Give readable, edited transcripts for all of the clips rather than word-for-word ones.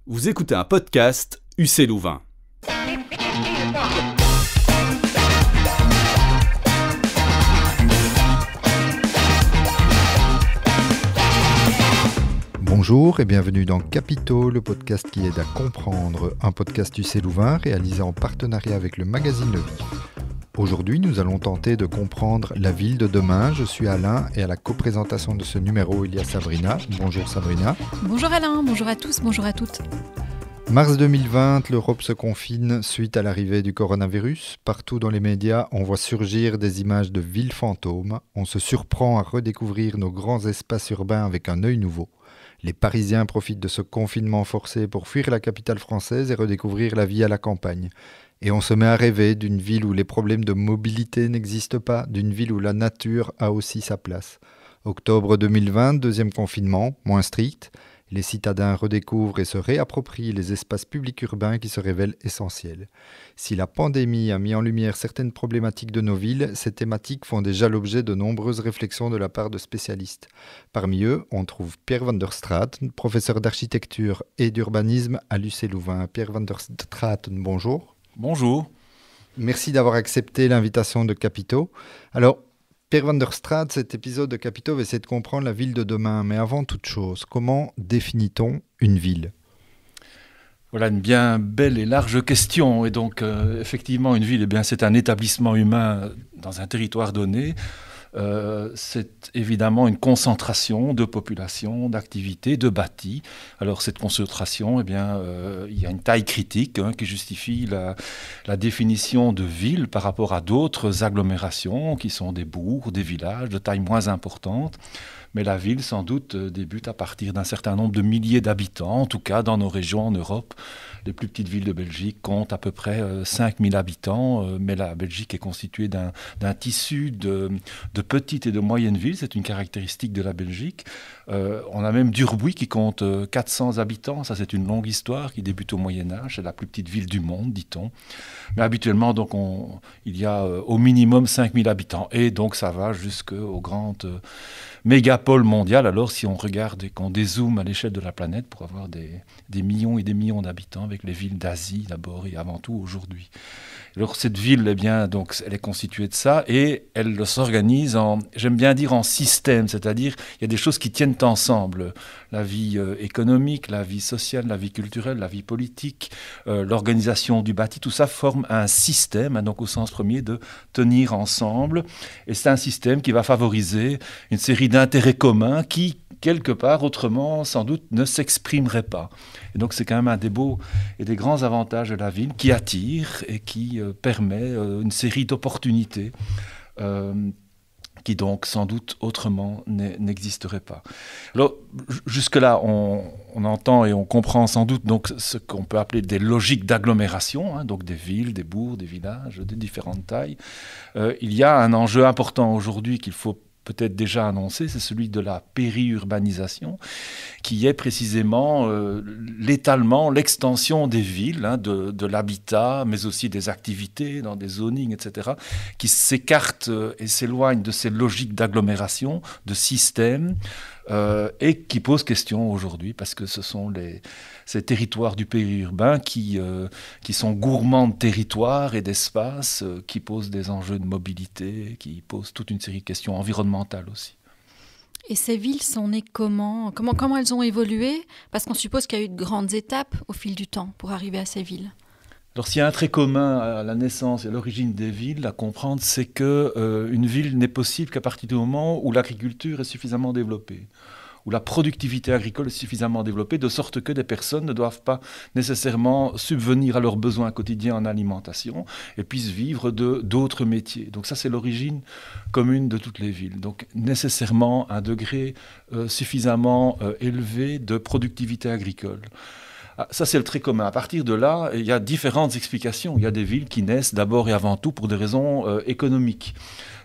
Vous écoutez un podcast UC Louvain. Bonjour et bienvenue dans Capitaux, le podcast qui aide à comprendre, un podcast UC Louvain réalisé en partenariat avec le magazine Le Vif. Aujourd'hui, nous allons tenter de comprendre la ville de demain. Je suis Alain et à la coprésentation de ce numéro, il y a Sabrina. Bonjour Sabrina. Bonjour Alain, bonjour à tous, bonjour à toutes. Mars 2020, l'Europe se confine suite à l'arrivée du coronavirus. Partout dans les médias, on voit surgir des images de villes fantômes. On se surprend à redécouvrir nos grands espaces urbains avec un œil nouveau. Les Parisiens profitent de ce confinement forcé pour fuir la capitale française et redécouvrir la vie à la campagne. Et on se met à rêver d'une ville où les problèmes de mobilité n'existent pas, d'une ville où la nature a aussi sa place. Octobre 2020, deuxième confinement, moins strict. Les citadins redécouvrent et se réapproprient les espaces publics urbains qui se révèlent essentiels. Si la pandémie a mis en lumière certaines problématiques de nos villes, ces thématiques font déjà l'objet de nombreuses réflexions de la part de spécialistes. Parmi eux, on trouve Pierre van der Straeten, professeur d'architecture et d'urbanisme à l'UC Louvain. Pierre van der Straeten, bonjour. Bonjour. Merci d'avoir accepté l'invitation de Capitaux. Alors, Pierre van der Straeten, cet épisode de Capitaux va essayer de comprendre la ville de demain. Mais avant toute chose, comment définit-on une ville ? Voilà une bien belle et large question. Et donc, effectivement, une ville, c'est un établissement humain dans un territoire donné. C'est évidemment une concentration de population, d'activités, de bâtis. Alors cette concentration, il y a une taille critique qui justifie la définition de ville par rapport à d'autres agglomérations qui sont des bourgs, des villages de taille moins importante. Mais la ville, sans doute, débute à partir d'un certain nombre de milliers d'habitants, en tout cas dans nos régions en Europe. Les plus petites villes de Belgique comptent à peu près 5000 habitants, mais la Belgique est constituée d'un tissu de petites et de moyennes villes. C'est une caractéristique de la Belgique. On a même Durbuy qui compte 400 habitants. Ça, c'est une longue histoire qui débute au Moyen-Âge. C'est la plus petite ville du monde, dit-on. Mais habituellement, donc, il y a au minimum 5000 habitants. Et donc, ça va jusqu'aux grandes mégapoles mondiales. Alors, si on regarde et qu'on dézoome à l'échelle de la planète pour avoir des millions et des millions d'habitants avec les villes d'Asie d'abord et avant tout aujourd'hui. Alors cette ville, donc, elle est constituée de ça et elle s'organise j'aime bien dire en système, c'est-à-dire il y a des choses qui tiennent ensemble. La vie économique, la vie sociale, la vie culturelle, la vie politique, l'organisation du bâti, tout ça forme un système, donc au sens premier de tenir ensemble. Et c'est un système qui va favoriser une série d'intérêts communs qui, quelque part, autrement, sans doute, ne s'exprimerait pas. Et donc, c'est quand même un des beaux et des grands avantages de la ville qui attire et qui permet une série d'opportunités qui, donc, sans doute, autrement, n'existeraient pas. Alors, jusque-là, on entend et on comprend sans doute donc, ce qu'on peut appeler des logiques d'agglomération, donc des villes, des bourgs, des villages de différentes tailles. Il y a un enjeu important aujourd'hui qu'il faut peut-être déjà annoncé, c'est celui de la périurbanisation, qui est précisément l'étalement, l'extension des villes, de l'habitat, mais aussi des activités dans des zonings, etc., qui s'écartent et s'éloignent de ces logiques d'agglomération, de système, et qui posent question aujourd'hui, parce que ce sont ces territoires du périurbain qui sont gourmands de territoires et d'espace, qui posent des enjeux de mobilité, qui posent toute une série de questions environnementales aussi. Et ces villes sont nées comment elles ont évolué ? Parce qu'on suppose qu'il y a eu de grandes étapes au fil du temps pour arriver à ces villes. Alors s'il y a un trait commun à la naissance et à l'origine des villes à comprendre, c'est qu'une ville n'est possible qu'à partir du moment où l'agriculture est suffisamment développée, où la productivité agricole est suffisamment développée, de sorte que des personnes ne doivent pas nécessairement subvenir à leurs besoins quotidiens en alimentation et puissent vivre d'autres métiers. Donc ça, c'est l'origine commune de toutes les villes. Donc nécessairement un degré suffisamment élevé de productivité agricole. Ça, c'est le trait commun. À partir de là, il y a différentes explications. Il y a des villes qui naissent d'abord et avant tout pour des raisons économiques.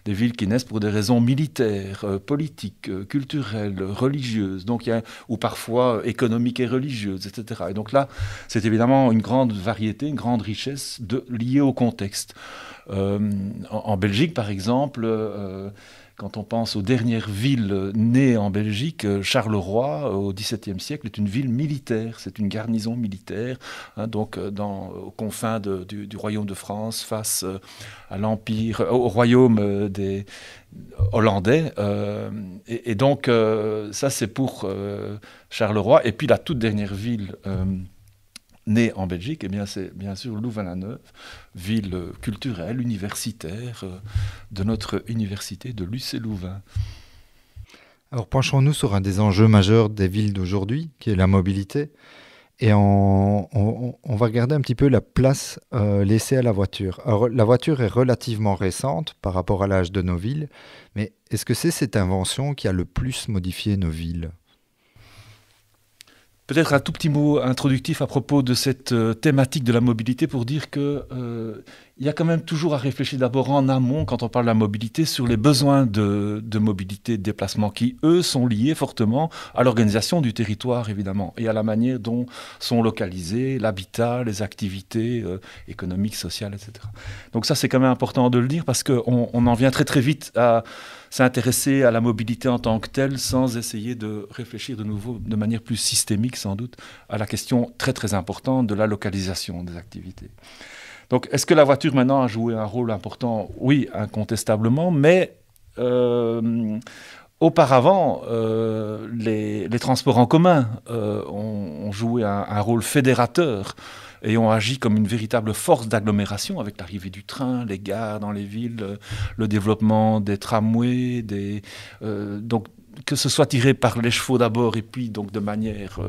Des villes qui naissent pour des raisons militaires, politiques, culturelles, religieuses, ou parfois économiques et religieuses, etc. Et donc là, c'est évidemment une grande variété, une grande richesse liée au contexte. En Belgique, par exemple, Quand on pense aux dernières villes nées en Belgique, Charleroi, au XVIIe siècle, est une ville militaire. C'est une garnison militaire, hein, donc aux confins du royaume de France, face à l'empire, au royaume des Hollandais. Et donc, ça, c'est pour Charleroi. Et puis, la toute dernière ville née en Belgique, eh bien, c'est bien sûr Louvain-la-Neuve, ville culturelle, universitaire de notre université de l'UC-Louvain. Alors penchons-nous sur un des enjeux majeurs des villes d'aujourd'hui, qui est la mobilité. Et on va regarder un petit peu la place laissée à la voiture. Alors la voiture est relativement récente par rapport à l'âge de nos villes, mais est-ce que c'est cette invention qui a le plus modifié nos villes ? Peut-être un tout petit mot introductif à propos de cette thématique de la mobilité pour dire qu'il y a quand même toujours à réfléchir d'abord en amont, quand on parle de la mobilité, sur les besoins de mobilité, de déplacement qui, eux, sont liés fortement à l'organisation du territoire, évidemment, et à la manière dont sont localisés l'habitat, les activités économiques, sociales, etc. Donc ça, c'est quand même important de le dire parce qu'on en vient très très vite à s'intéresser à la mobilité en tant que telle sans essayer de réfléchir de nouveau de manière plus systémique sans doute à la question très très importante de la localisation des activités. Donc est-ce que la voiture maintenant a joué un rôle important ? Oui, incontestablement, mais auparavant, les transports en commun ont joué un rôle fédérateur et ont agi comme une véritable force d'agglomération avec l'arrivée du train, les gares dans les villes, le développement des tramways, donc que ce soit tiré par les chevaux d'abord et puis donc de manière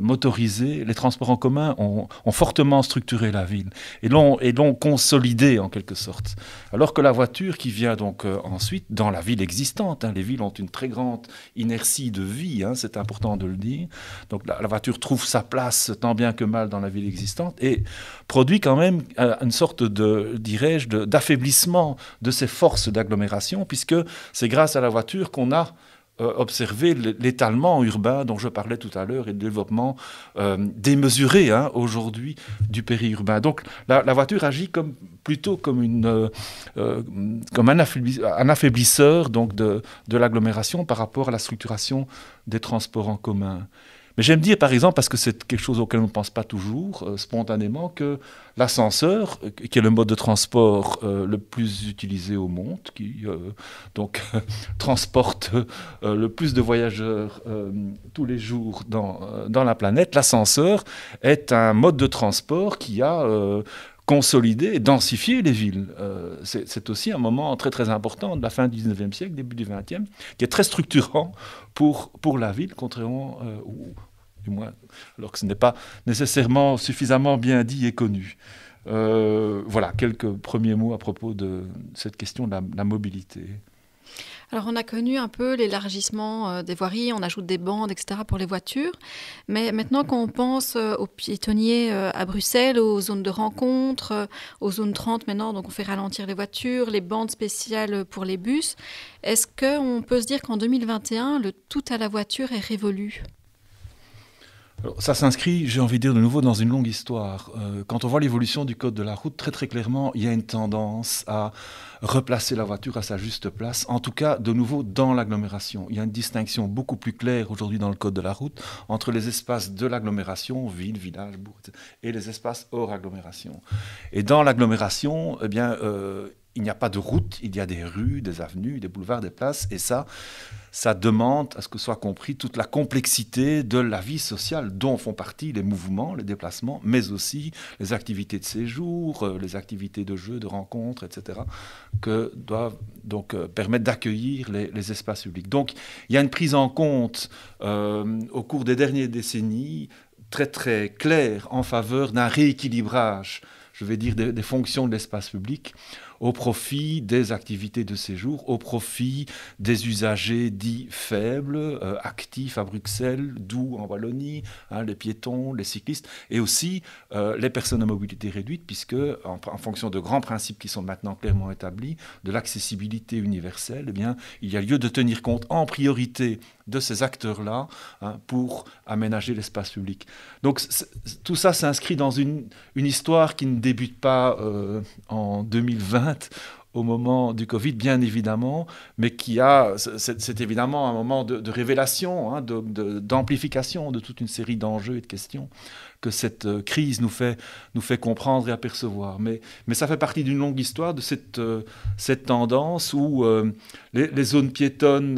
motorisée, les transports en commun ont fortement structuré la ville et l'ont consolidé en quelque sorte. Alors que la voiture qui vient donc ensuite dans la ville existante, hein, les villes ont une très grande inertie de vie, hein, c'est important de le dire. Donc la voiture trouve sa place tant bien que mal dans la ville existante et produit quand même une sorte d'affaiblissement de ces forces d'agglomération puisque c'est grâce à la voiture qu'on a observer l'étalement urbain dont je parlais tout à l'heure et le développement démesuré aujourd'hui du périurbain. Donc la voiture agit plutôt comme un affaiblisseur donc, de l'agglomération par rapport à la structuration des transports en commun. Mais j'aime dire, par exemple, parce que c'est quelque chose auquel on ne pense pas toujours spontanément, que l'ascenseur, qui est le mode de transport le plus utilisé au monde, qui transporte le plus de voyageurs tous les jours dans la planète, l'ascenseur est un mode de transport qui a consolider et densifier les villes. C'est aussi un moment très très important de la fin du 19e siècle, début du 20e, qui est très structurant pour la ville, contrairement, du moins, alors que ce n'est pas nécessairement suffisamment bien dit et connu. Voilà, quelques premiers mots à propos de cette question de la mobilité. Alors on a connu un peu l'élargissement des voiries, on ajoute des bandes, etc. pour les voitures. Mais maintenant quand on pense aux piétonniers à Bruxelles, aux zones de rencontre, aux zones 30 maintenant, donc on fait ralentir les voitures, les bandes spéciales pour les bus, est-ce qu'on peut se dire qu'en 2021, le tout à la voiture est révolu ? Alors, ça s'inscrit, j'ai envie de dire de nouveau, dans une longue histoire. Quand on voit l'évolution du code de la route, très très clairement, il y a une tendance à replacer la voiture à sa juste place, en tout cas de nouveau dans l'agglomération. Il y a une distinction beaucoup plus claire aujourd'hui dans le code de la route entre les espaces de l'agglomération, ville, village, bourg, etc., et les espaces hors agglomération. Et dans l'agglomération, eh bien, il n'y a pas de route, il y a des rues, des avenues, des boulevards, des places, et ça demande à ce que soit compris toute la complexité de la vie sociale dont font partie les mouvements, les déplacements, mais aussi les activités de séjour, les activités de jeu, de rencontres, etc., que doivent donc permettre d'accueillir les espaces publics. Donc il y a une prise en compte au cours des dernières décennies très très claire en faveur d'un rééquilibrage, je vais dire, des fonctions de l'espace public au profit des activités de séjour, au profit des usagers dits faibles, actifs à Bruxelles, doux en Wallonie, les piétons, les cyclistes, et aussi les personnes à mobilité réduite, puisque en fonction de grands principes qui sont maintenant clairement établis, de l'accessibilité universelle, eh bien, il y a lieu de tenir compte en priorité de ces acteurs-là pour aménager l'espace public. Donc tout ça s'inscrit dans une histoire qui ne débute pas en 2020 au moment du Covid, bien évidemment, mais c'est évidemment un moment de révélation, hein, d'amplification de toute une série d'enjeux et de questions que cette crise nous fait comprendre et apercevoir. Mais ça fait partie d'une longue histoire de cette tendance où les zones piétonnes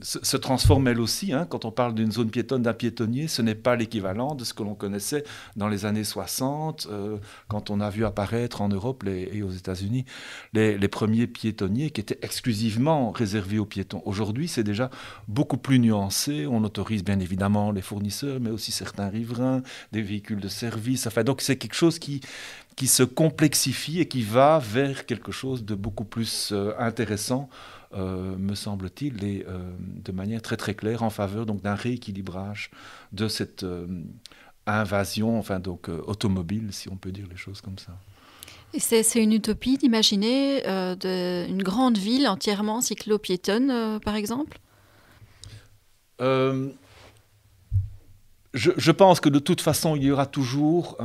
se transforment elles aussi. Hein. Quand on parle d'une zone piétonne, d'un piétonnier, ce n'est pas l'équivalent de ce que l'on connaissait dans les années 60, quand on a vu apparaître en Europe et aux États-Unis les premiers piétonniers qui étaient exclusivement réservés aux piétons. Aujourd'hui, c'est déjà beaucoup plus nuancé. On autorise bien évidemment les fournisseurs, mais aussi certains riverains, des véhicules de service. Enfin, donc c'est quelque chose qui se complexifie et qui va vers quelque chose de beaucoup plus intéressant, me semble-t-il, et de manière très très claire en faveur donc d'un rééquilibrage de cette invasion, enfin donc automobile, si on peut dire les choses comme ça. Et c'est une utopie d'imaginer une grande ville entièrement cyclo-piétonne, par exemple ? Je pense que de toute façon, il y aura toujours,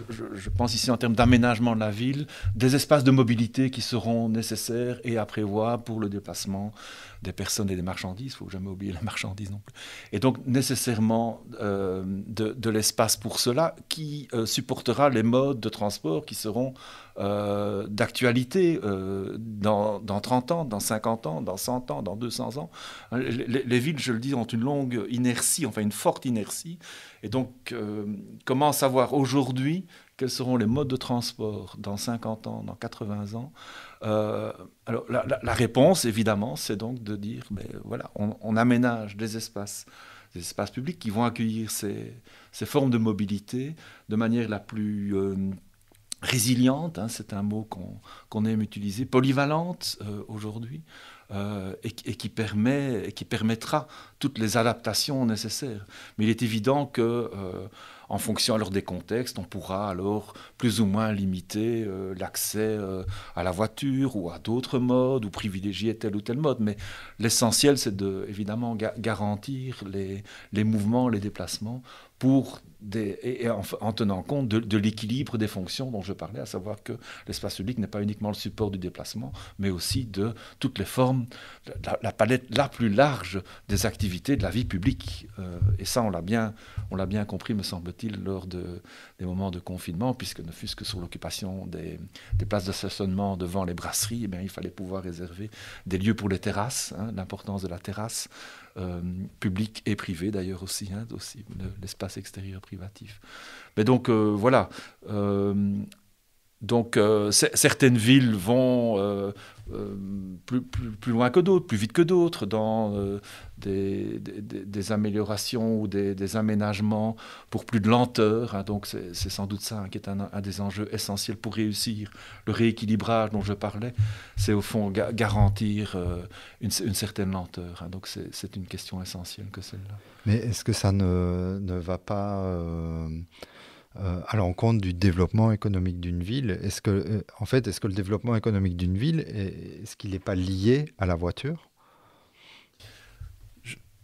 je pense ici en termes d'aménagement de la ville, des espaces de mobilité qui seront nécessaires et à prévoir pour le déplacement des personnes et des marchandises. Il ne faut jamais oublier les marchandises non plus. Et donc nécessairement de l'espace pour cela qui supportera les modes de transport qui seront d'actualité dans 30 ans, dans 50 ans, dans 100 ans, dans 200 ans. Les villes, je le dis, ont une longue inertie, enfin une forte inertie. Et donc, comment savoir aujourd'hui quels seront les modes de transport dans 50 ans, dans 80 ans? Alors, la réponse, évidemment, c'est donc de dire, voilà, on aménage des espaces publics qui vont accueillir ces formes de mobilité de manière la plus résiliente, hein, c'est un mot qu'on aime utiliser, polyvalente aujourd'hui, et qui permettra toutes les adaptations nécessaires. Mais il est évident que en fonction alors des contextes, on pourra alors plus ou moins limiter l'accès à la voiture ou à d'autres modes ou privilégier tel ou tel mode. Mais l'essentiel, c'est évidemment garantir les mouvements, les déplacements en tenant compte de l'équilibre des fonctions dont je parlais, à savoir que l'espace public n'est pas uniquement le support du déplacement, mais aussi de toutes les formes, la palette la plus large des activités de la vie publique. Et ça, on l'a bien compris, me semble-t-il, lors des moments de confinement, puisque ne fût-ce que sur l'occupation des places de stationnement devant les brasseries, eh bien, il fallait pouvoir réserver des lieux pour les terrasses, hein, l'importance de la terrasse, public et privé d'ailleurs aussi, hein, aussi l'espace extérieur privatif. Mais donc voilà, certaines villes vont plus loin que d'autres, plus vite que d'autres, dans des améliorations ou des aménagements pour plus de lenteur. Hein. Donc c'est sans doute ça, hein, qui est un des enjeux essentiels pour réussir le rééquilibrage dont je parlais. C'est au fond garantir une certaine lenteur. Hein. Donc c'est une question essentielle que celle-là. Mais est-ce que ça ne va pas à l'encontre du développement économique d'une ville? Est-ce que le développement économique d'une ville, est-ce qu'il n'est pas lié à la voiture?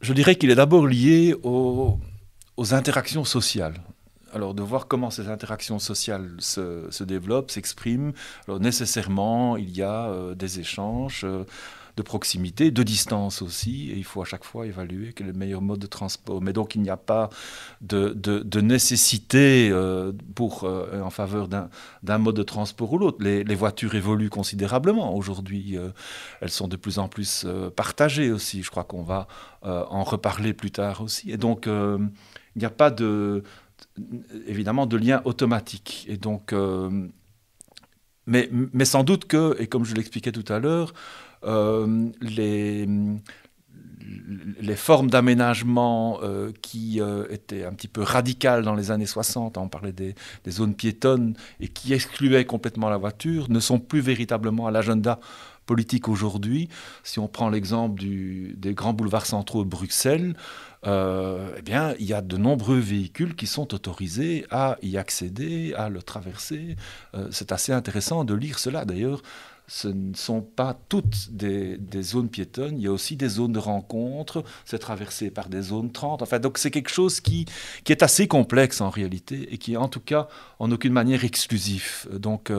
Je dirais qu'il est d'abord lié aux interactions sociales. Alors, de voir comment ces interactions sociales se développent, s'expriment. Alors, nécessairement, il y a des échanges de proximité, de distance aussi, et il faut à chaque fois évaluer quel est le meilleur mode de transport. Mais donc il n'y a pas de nécessité en faveur d'un mode de transport ou l'autre. Les voitures évoluent considérablement. Aujourd'hui, elles sont de plus en plus partagées aussi. Je crois qu'on va en reparler plus tard aussi. Et donc, il n'y a pas évidemment de lien automatique. Et donc, mais sans doute que, et comme je l'expliquais tout à l'heure, les formes d'aménagement qui étaient un petit peu radicales dans les années 60, on parlait des zones piétonnes et qui excluaient complètement la voiture, ne sont plus véritablement à l'agenda politique aujourd'hui. Si on prend l'exemple des grands boulevards centraux de Bruxelles, eh bien, il y a de nombreux véhicules qui sont autorisés à y accéder, à le traverser. C'est assez intéressant de lire cela. D'ailleurs, ce ne sont pas toutes des zones piétonnes, il y a aussi des zones de rencontre, c'est traversé par des zones 30. Enfin, donc c'est quelque chose qui est assez complexe en réalité et qui est en tout cas en aucune manière exclusif. Donc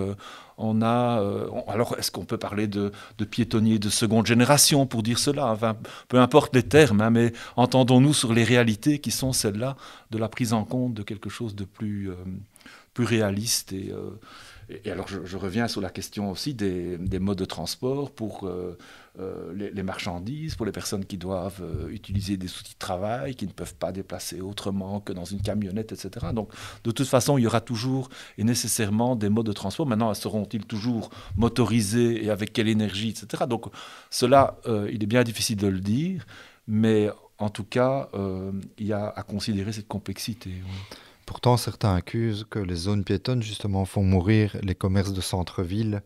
alors est-ce qu'on peut parler de piétonniers de seconde génération pour dire cela? Enfin, peu importe les termes, hein, mais entendons-nous sur les réalités qui sont celles-là de la prise en compte de quelque chose de plus réaliste et alors, je reviens sur la question aussi des modes de transport pour les marchandises, pour les personnes qui doivent utiliser des outils de travail, qui ne peuvent pas déplacer autrement que dans une camionnette, etc. Donc, de toute façon, il y aura toujours et nécessairement des modes de transport. Maintenant, seront-ils toujours motorisés et avec quelle énergie, etc. Donc, cela, il est bien difficile de le dire, mais en tout cas, il y a à considérer cette complexité. Oui. Pourtant, certains accusent que les zones piétonnes, justement, font mourir les commerces de centre-ville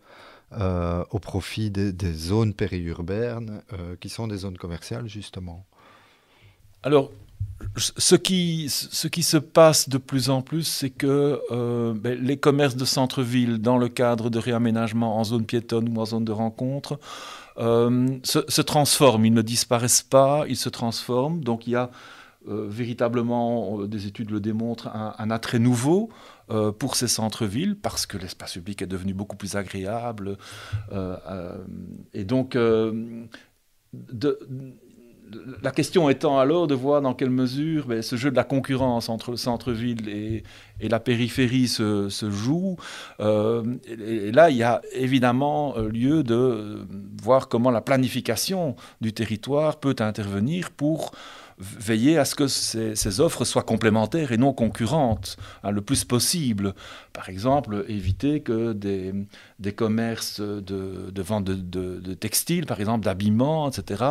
au profit des zones périurbaines, qui sont des zones commerciales, justement. Alors, ce qui se passe de plus en plus, c'est que les commerces de centre-ville, dans le cadre de réaménagement en zone piétonne ou en zone de rencontre, se transforment. Ils ne disparaissent pas, ils se transforment. Donc, il y a véritablement, des études le démontrent, un attrait nouveau pour ces centres-villes parce que l'espace public est devenu beaucoup plus agréable. Et donc, la question étant alors de voir dans quelle mesure ce jeu de la concurrence entre le centre-ville et la périphérie se joue. Et là, il y a évidemment lieu de voir comment la planification du territoire peut intervenir pour veiller à ce que ces offres soient complémentaires et non concurrentes, hein, le plus possible. Par exemple, éviter que des commerces de vente de textiles, par exemple d'habillement, etc.,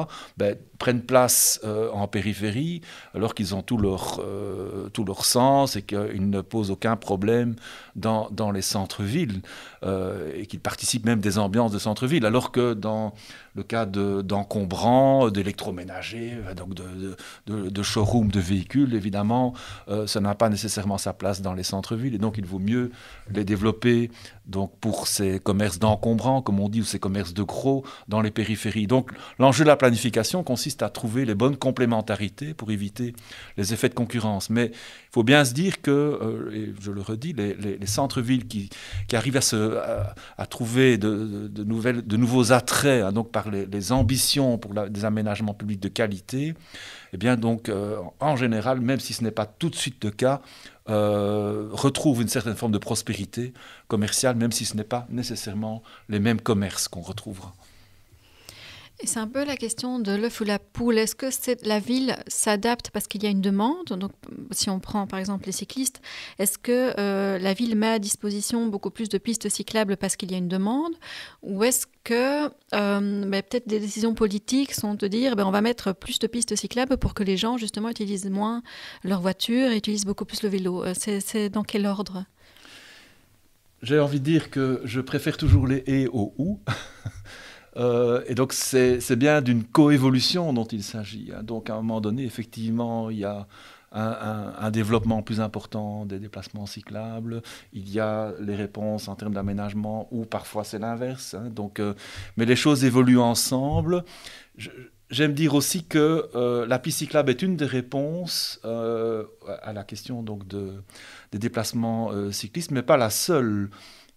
prennent place en périphérie alors qu'ils ont tout leur sens et qu'ils ne posent aucun problème dans les centres-villes et qu'ils participent même des ambiances de centre-ville, alors que dans le cas d'encombrants, d'électroménagers, donc de showrooms de véhicules, évidemment, ça n'a pas nécessairement sa place dans les centres-villes et donc il vaut mieux les développer donc, pour ces commerces d'encombrants, comme on dit, ou ces commerces de gros dans les périphéries. Donc l'enjeu de la planification consiste à trouver les bonnes complémentarités pour éviter les effets de concurrence. Mais il faut bien se dire que, et je le redis, les centres-villes qui arrivent à trouver de nouveaux attraits, hein, donc par les ambitions pour des aménagements publics de qualité, eh bien donc, en général, même si ce n'est pas tout de suite le cas, retrouvent une certaine forme de prospérité commerciale, même si ce n'est pas nécessairement les mêmes commerces qu'on retrouvera. Et c'est un peu la question de l'œuf ou la poule. Est-ce que la ville s'adapte parce qu'il y a une demande? Donc, si on prend par exemple les cyclistes, est-ce que la ville met à disposition beaucoup plus de pistes cyclables parce qu'il y a une demande? Ou est-ce que peut-être des décisions politiques sont de dire on va mettre plus de pistes cyclables pour que les gens justement utilisent moins leur voiture et utilisent beaucoup plus le vélo? C'est dans quel ordre? J'ai envie de dire que je préfère toujours les « et » aux « ou ». Et donc, c'est bien d'une coévolution dont il s'agit. Hein. Donc, à un moment donné, effectivement, il y a un développement plus important des déplacements cyclables. Il y a les réponses en termes d'aménagement, ou parfois c'est l'inverse. Hein. Donc, mais les choses évoluent ensemble. J'aime dire aussi que la piste cyclable est une des réponses à la question donc, des déplacements cyclistes, mais pas la seule.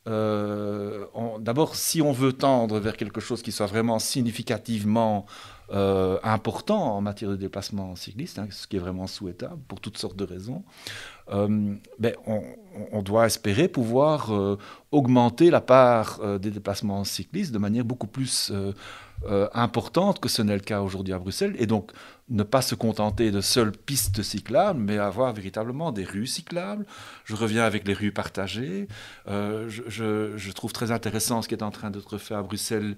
D'abord, si on veut tendre vers quelque chose qui soit vraiment significativement important en matière de déplacement cycliste, hein, ce qui est vraiment souhaitable pour toutes sortes de raisons, on doit espérer pouvoir augmenter la part des déplacements cyclistes de manière beaucoup plus importante que ce n'est le cas aujourd'hui à Bruxelles, et donc ne pas se contenter de seules pistes cyclables, mais avoir véritablement des rues cyclables. Je reviens avec les rues partagées. Je trouve très intéressant ce qui est en train d'être fait à Bruxelles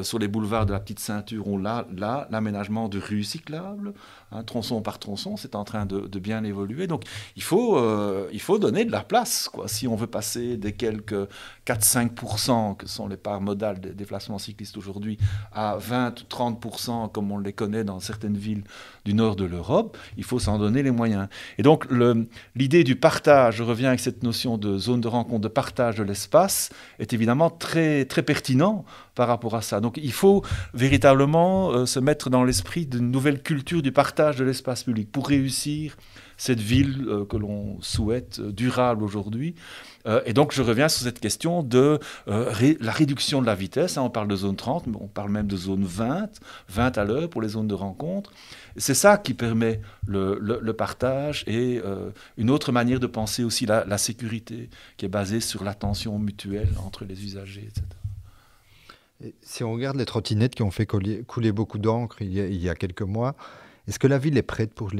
sur les boulevards de la Petite Ceinture, où là l'aménagement de rues cyclables, hein, tronçon par tronçon, c'est en train de bien évoluer. Donc il faut donner de la place, quoi, si on veut passer des quelques 4-5% que sont les parts modales des déplacements cyclistes aujourd'hui à 20 ou 30% comme on les connaît dans certaines villes du nord de l'Europe, il faut s'en donner les moyens. Et donc l'idée du partage, je reviens avec cette notion de zone de rencontre, de partage de l'espace, est évidemment très, très pertinent par rapport à ça. Donc il faut véritablement se mettre dans l'esprit d'une nouvelle culture du partage de l'espace public pour réussir cette ville que l'on souhaite durable aujourd'hui. Et donc je reviens sur cette question de la réduction de la vitesse. On parle de zone 30, mais on parle même de zone 20 à l'heure pour les zones de rencontre. C'est ça qui permet le partage et une autre manière de penser aussi la sécurité, qui est basée sur l'attention mutuelle entre les usagers, etc. Et si on regarde les trottinettes qui ont fait couler beaucoup d'encre il y a quelques mois, est-ce que la ville est prête pour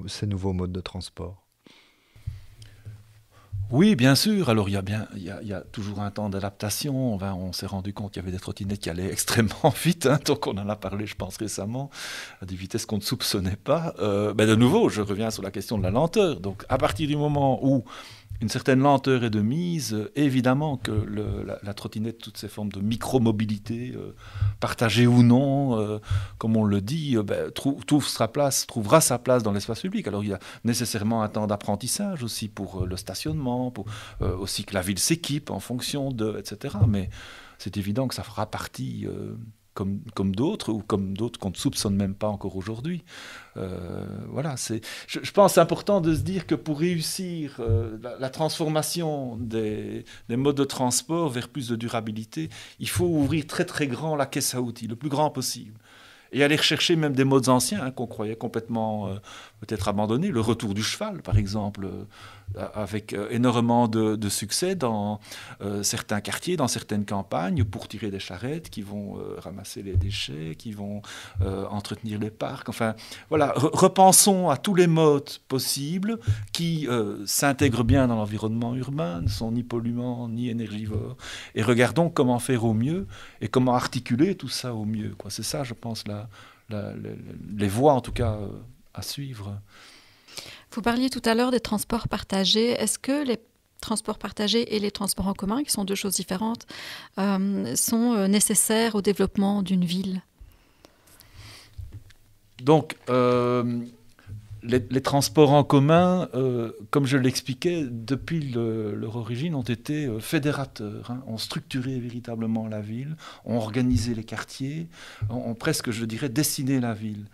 ces nouveaux modes de transport ? Oui, bien sûr. Alors, il y a toujours un temps d'adaptation. On s'est rendu compte qu'il y avait des trottinettes qui allaient extrêmement vite. Donc, on en a parlé, je pense, récemment, à des vitesses qu'on ne soupçonnait pas. Mais de nouveau, je reviens sur la question de la lenteur. Donc, à partir du moment où une certaine lenteur est de mise, évidemment que la trottinette, toutes ces formes de micro-mobilité, partagée ou non, comme on le dit, trouvera sa place dans l'espace public. Alors il y a nécessairement un temps d'apprentissage aussi pour le stationnement, pour aussi que la ville s'équipe en fonction de, etc. Mais c'est évident que ça fera partie... Comme d'autres, ou comme d'autres qu'on ne soupçonne même pas encore aujourd'hui. Voilà, je pense que c'est important de se dire que pour réussir la transformation des modes de transport vers plus de durabilité, il faut ouvrir très très grand la caisse à outils, le plus grand possible. Et aller rechercher même des modes anciens qu'on croyait complètement peut-être abandonnés. Le retour du cheval, par exemple, avec énormément de succès dans certains quartiers, dans certaines campagnes, pour tirer des charrettes qui vont ramasser les déchets, qui vont entretenir les parcs. Enfin, voilà, repensons à tous les modes possibles qui s'intègrent bien dans l'environnement urbain, ne sont ni polluants ni énergivores, et regardons comment faire au mieux et comment articuler tout ça au mieux, quoi. C'est ça, je pense, les voies, en tout cas, à suivre. Vous parliez tout à l'heure des transports partagés. Est-ce que les transports partagés et les transports en commun, qui sont deux choses différentes, sont nécessaires au développement d'une ville ? Donc, les transports en commun, comme je l'expliquais, depuis leur origine, ont été fédérateurs, ont structuré véritablement la ville, ont organisé les quartiers, ont presque, je dirais, dessiné la ville.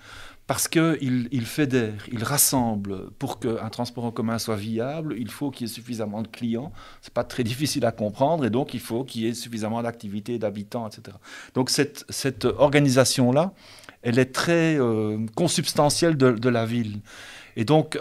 Parce qu'ils fédèrent, ils rassemblent. Pour qu'un transport en commun soit viable, il faut qu'il y ait suffisamment de clients. Ce n'est pas très difficile à comprendre, et donc il faut qu'il y ait suffisamment d'activités, d'habitants, etc. Donc cette organisation-là, elle est très consubstantielle de la ville. Et donc,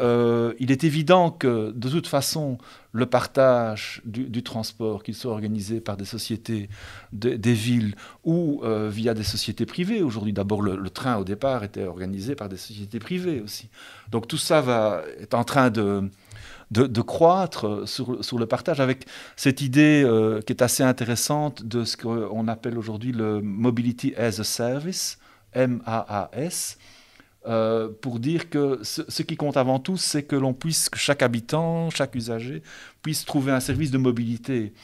il est évident que, de toute façon, le partage du transport, qu'il soit organisé par des sociétés des villes ou via des sociétés privées. Aujourd'hui, d'abord, le train, au départ, était organisé par des sociétés privées aussi. Donc, tout ça est en train de croître sur le partage, avec cette idée qui est assez intéressante de ce qu'on appelle aujourd'hui le Mobility as a Service, MAAS, pour dire que ce qui compte avant tout, c'est que que chaque habitant, chaque usager puisse trouver un service de mobilité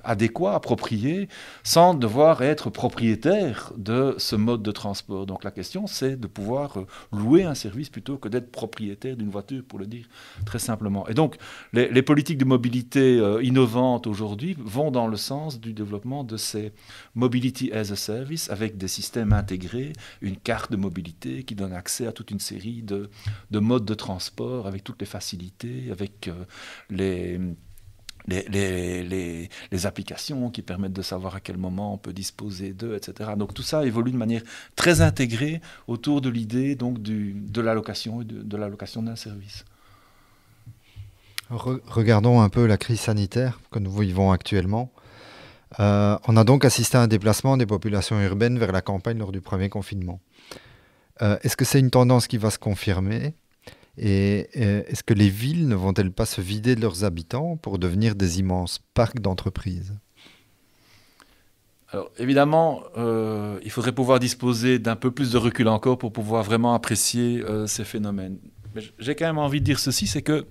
adéquat, approprié, sans devoir être propriétaire de ce mode de transport. Donc la question, c'est de pouvoir louer un service plutôt que d'être propriétaire d'une voiture, pour le dire très simplement. Et donc les politiques de mobilité innovantes aujourd'hui vont dans le sens du développement de ces mobility as a service, avec des systèmes intégrés, une carte de mobilité qui donne accès à toute une série de modes de transport, avec toutes les facilités, avec les applications qui permettent de savoir à quel moment on peut disposer d'eux, etc. Donc tout ça évolue de manière très intégrée autour de l'idée donc de l'allocation et de l'allocation d'un service. Regardons un peu la crise sanitaire que nous vivons actuellement. On a donc assisté à un déplacement des populations urbaines vers la campagne lors du premier confinement. Est-ce que c'est une tendance qui va se confirmer ? Et est-ce que les villes ne vont-elles pas se vider de leurs habitants pour devenir des immenses parcs d'entreprises ? Alors évidemment, il faudrait pouvoir disposer d'un peu plus de recul encore pour pouvoir vraiment apprécier ces phénomènes. Mais j'ai quand même envie de dire ceci, c'est que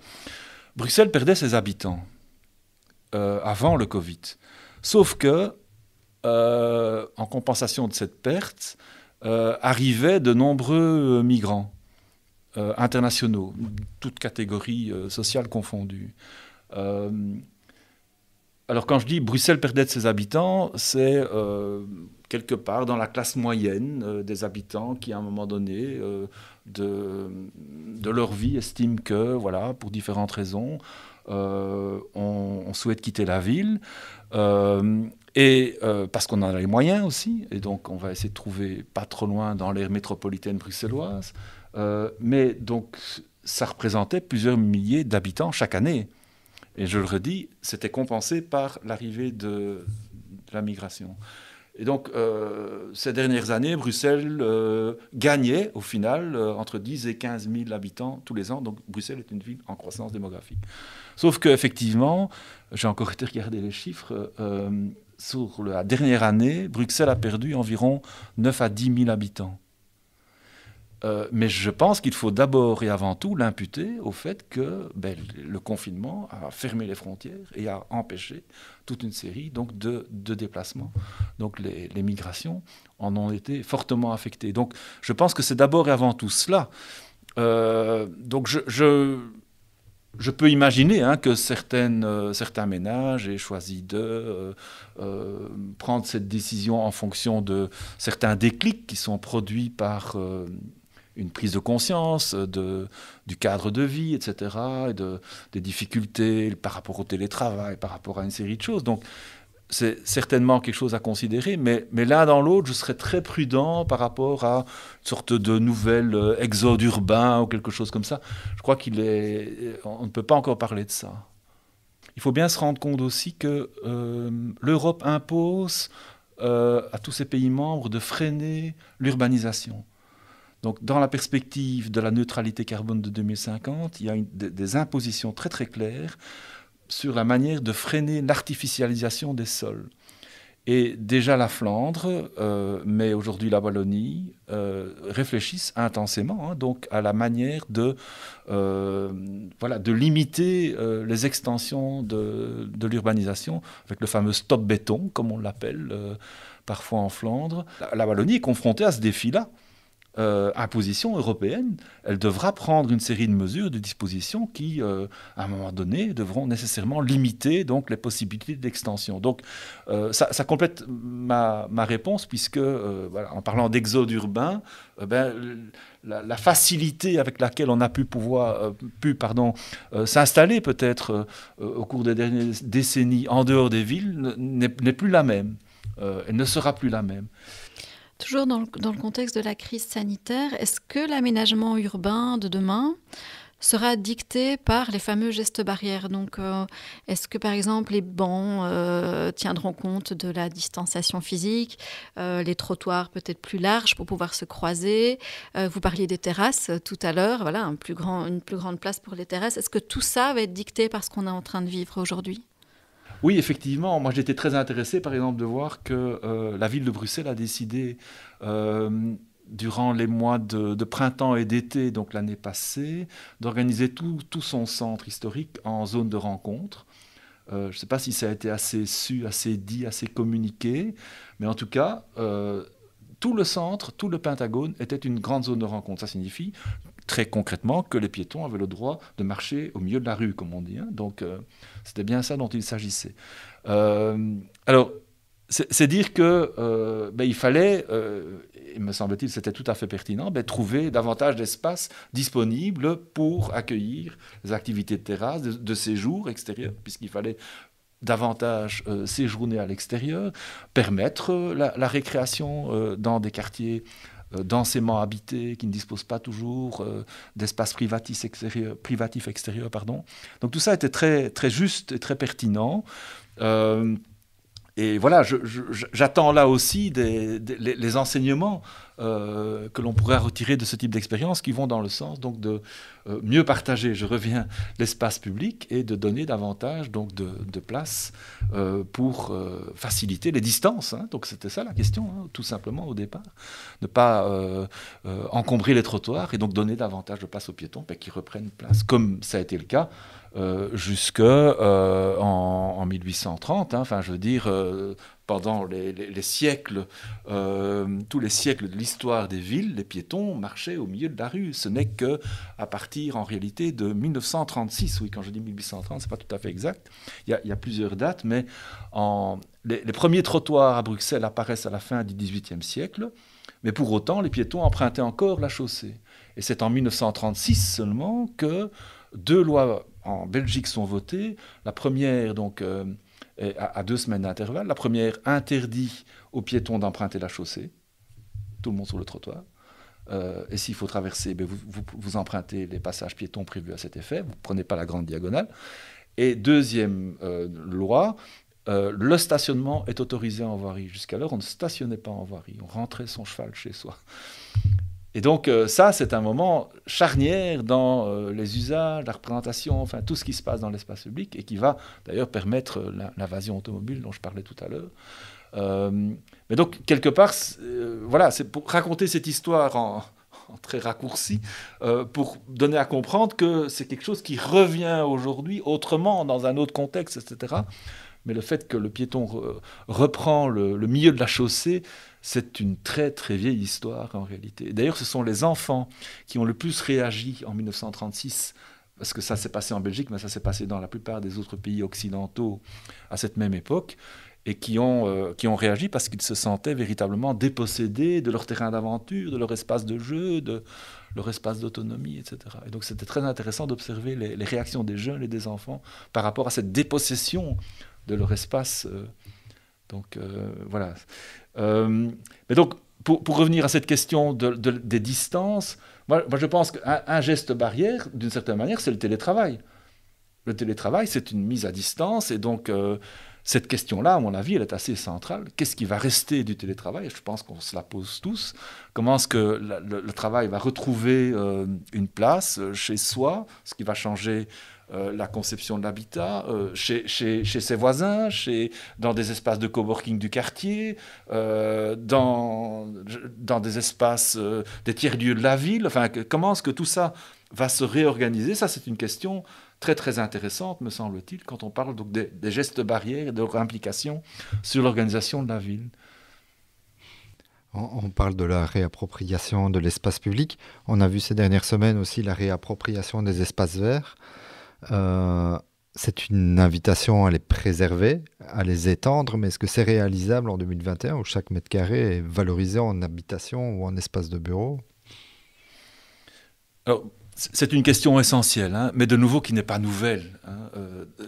Bruxelles perdait ses habitants avant le Covid. Sauf que en compensation de cette perte, arrivaient de nombreux migrants internationaux, toutes catégories sociales confondues. Alors quand je dis Bruxelles perdait de ses habitants, c'est quelque part dans la classe moyenne des habitants qui, à un moment donné de leur vie, estiment que, voilà, pour différentes raisons, on souhaite quitter la ville. Parce qu'on en a les moyens aussi, et donc on va essayer de trouver pas trop loin dans l'aire métropolitaine bruxelloise. Mais donc ça représentait plusieurs milliers d'habitants chaque année. Et je le redis, c'était compensé par l'arrivée de la migration. Et donc, ces dernières années, Bruxelles gagnait, au final, entre 10 et 15 000 habitants tous les ans. Donc, Bruxelles est une ville en croissance démographique. Sauf qu'effectivement, j'ai encore été regarder les chiffres, sur la dernière année, Bruxelles a perdu environ 9 à 10 000 habitants. Mais je pense qu'il faut d'abord et avant tout l'imputer au fait que le confinement a fermé les frontières et a empêché toute une série donc, de déplacements. Donc les migrations en ont été fortement affectées. Donc je pense que c'est d'abord et avant tout cela. Donc je peux imaginer que certains ménages aient choisi de prendre cette décision en fonction de certains déclics qui sont produits par une prise de conscience du cadre de vie, etc., et des difficultés par rapport au télétravail, par rapport à une série de choses. Donc, c'est certainement quelque chose à considérer, mais l'un dans l'autre, je serais très prudent par rapport à une sorte de nouvel exode urbain ou quelque chose comme ça. Je crois qu'on ne peut pas encore parler de ça. Il faut bien se rendre compte aussi que l'Europe impose à tous ses pays membres de freiner l'urbanisation. Donc, dans la perspective de la neutralité carbone de 2050, il y a des impositions très très claires sur la manière de freiner l'artificialisation des sols. Et déjà la Flandre, mais aujourd'hui la Wallonie, réfléchissent intensément donc à la manière de limiter les extensions de l'urbanisation avec le fameux stop béton, comme on l'appelle parfois en Flandre. La Wallonie est confrontée à ce défi-là. Imposition européenne, elle devra prendre une série de mesures, de dispositions qui, à un moment donné, devront nécessairement limiter donc, les possibilités d'extension. Donc, ça complète ma réponse, puisque, en parlant d'exode urbain, la facilité avec laquelle on a pu s'installer peut-être au cours des dernières décennies en dehors des villes n'est plus la même. Elle ne sera plus la même. Toujours dans le contexte de la crise sanitaire, est-ce que l'aménagement urbain de demain sera dicté par les fameux gestes barrières? Donc, est-ce que, par exemple, les bancs tiendront compte de la distanciation physique, les trottoirs peut-être plus larges pour pouvoir se croiser? Vous parliez des terrasses tout à l'heure, voilà, une plus grande place pour les terrasses. Est-ce que tout ça va être dicté par ce qu'on est en train de vivre aujourd'hui? Oui, effectivement. Moi, j'étais très intéressé, par exemple, de voir que la ville de Bruxelles a décidé, durant les mois de printemps et d'été, donc l'année passée, d'organiser tout son centre historique en zone de rencontre. Je ne sais pas si ça a été assez su, assez dit, assez communiqué, mais en tout cas, tout le centre, tout le Pentagone était une grande zone de rencontre. Ça signifie très concrètement que les piétons avaient le droit de marcher au milieu de la rue, comme on dit. Donc, c'était bien ça dont il s'agissait. Alors, c'est dire que il fallait, il me semble-t-il, c'était tout à fait pertinent, trouver davantage d'espace disponible pour accueillir les activités de terrasse, de séjour extérieur, puisqu'il fallait davantage séjourner à l'extérieur, permettre la récréation dans des quartiers densément habités, qui ne disposent pas toujours d'espaces privatifs extérieurs. Donc tout ça était très, très juste et très pertinent. Et voilà, j'attends là aussi les enseignements que l'on pourrait retirer de ce type d'expérience qui vont dans le sens donc, de mieux partager, je reviens, l'espace public et de donner davantage donc, de place pour faciliter les distances. Donc c'était ça la question, tout simplement au départ. Ne pas encombrer les trottoirs et donc donner davantage de place aux piétons qui reprennent place, comme ça a été le cas jusque en 1830. Hein, enfin, je veux dire, pendant les siècles, tous les siècles de l'histoire des villes, les piétons marchaient au milieu de la rue. Ce n'est qu'à partir, en réalité, de 1936. Oui, quand je dis 1830, c'est pas tout à fait exact. Il y a plusieurs dates, mais les premiers trottoirs à Bruxelles apparaissent à la fin du XVIIIe siècle. Mais pour autant, les piétons empruntaient encore la chaussée. Et c'est en 1936 seulement que 2 lois en Belgique sont votées. La première, donc, à 2 semaines d'intervalle. La première interdit aux piétons d'emprunter la chaussée. Tout le monde sur le trottoir. Et s'il faut traverser, vous empruntez les passages piétons prévus à cet effet. Vous ne prenez pas la grande diagonale. Et deuxième loi, le stationnement est autorisé en voirie. Jusqu'alors, on ne stationnait pas en voirie. On rentrait son cheval chez soi. Et donc ça, c'est un moment charnière dans les usages, la représentation, enfin tout ce qui se passe dans l'espace public et qui va d'ailleurs permettre l'invasion automobile dont je parlais tout à l'heure. Mais donc, quelque part, voilà, c'est pour raconter cette histoire en très raccourci, pour donner à comprendre que c'est quelque chose qui revient aujourd'hui autrement, dans un autre contexte, etc. Mais le fait que le piéton reprend le milieu de la chaussée, c'est une très très vieille histoire en réalité. D'ailleurs, ce sont les enfants qui ont le plus réagi en 1936, parce que ça s'est passé en Belgique, mais ça s'est passé dans la plupart des autres pays occidentaux à cette même époque, et qui ont réagi parce qu'ils se sentaient véritablement dépossédés de leur terrain d'aventure, de leur espace de jeu, de leur espace d'autonomie, etc. Et donc c'était très intéressant d'observer les réactions des jeunes et des enfants par rapport à cette dépossession de leur espace. Voilà. Mais donc, pour revenir à cette question des distances, moi je pense qu'un geste barrière, d'une certaine manière, c'est le télétravail. Le télétravail, c'est une mise à distance, et donc cette question-là, à mon avis, elle est assez centrale. Qu'est-ce qui va rester du télétravail ? Je pense qu'on se la pose tous. Comment est-ce que le travail va retrouver une place chez soi, ce qui va changer la conception de l'habitat, chez ses voisins, dans des espaces de coworking du quartier, dans des espaces, des tiers-lieux de la ville. Enfin, comment est-ce que tout ça va se réorganiser ? Ça, c'est une question très très intéressante, me semble-t-il, quand on parle donc des gestes barrières et de leur implication sur l'organisation de la ville. On parle de la réappropriation de l'espace public. On a vu ces dernières semaines aussi la réappropriation des espaces verts. C'est une invitation à les préserver, à les étendre, mais est-ce que c'est réalisable en 2021 où chaque mètre carré est valorisé en habitation ou en espace de bureau ? Alors, c'est une question essentielle, hein, mais de nouveau qui n'est pas nouvelle. Hein.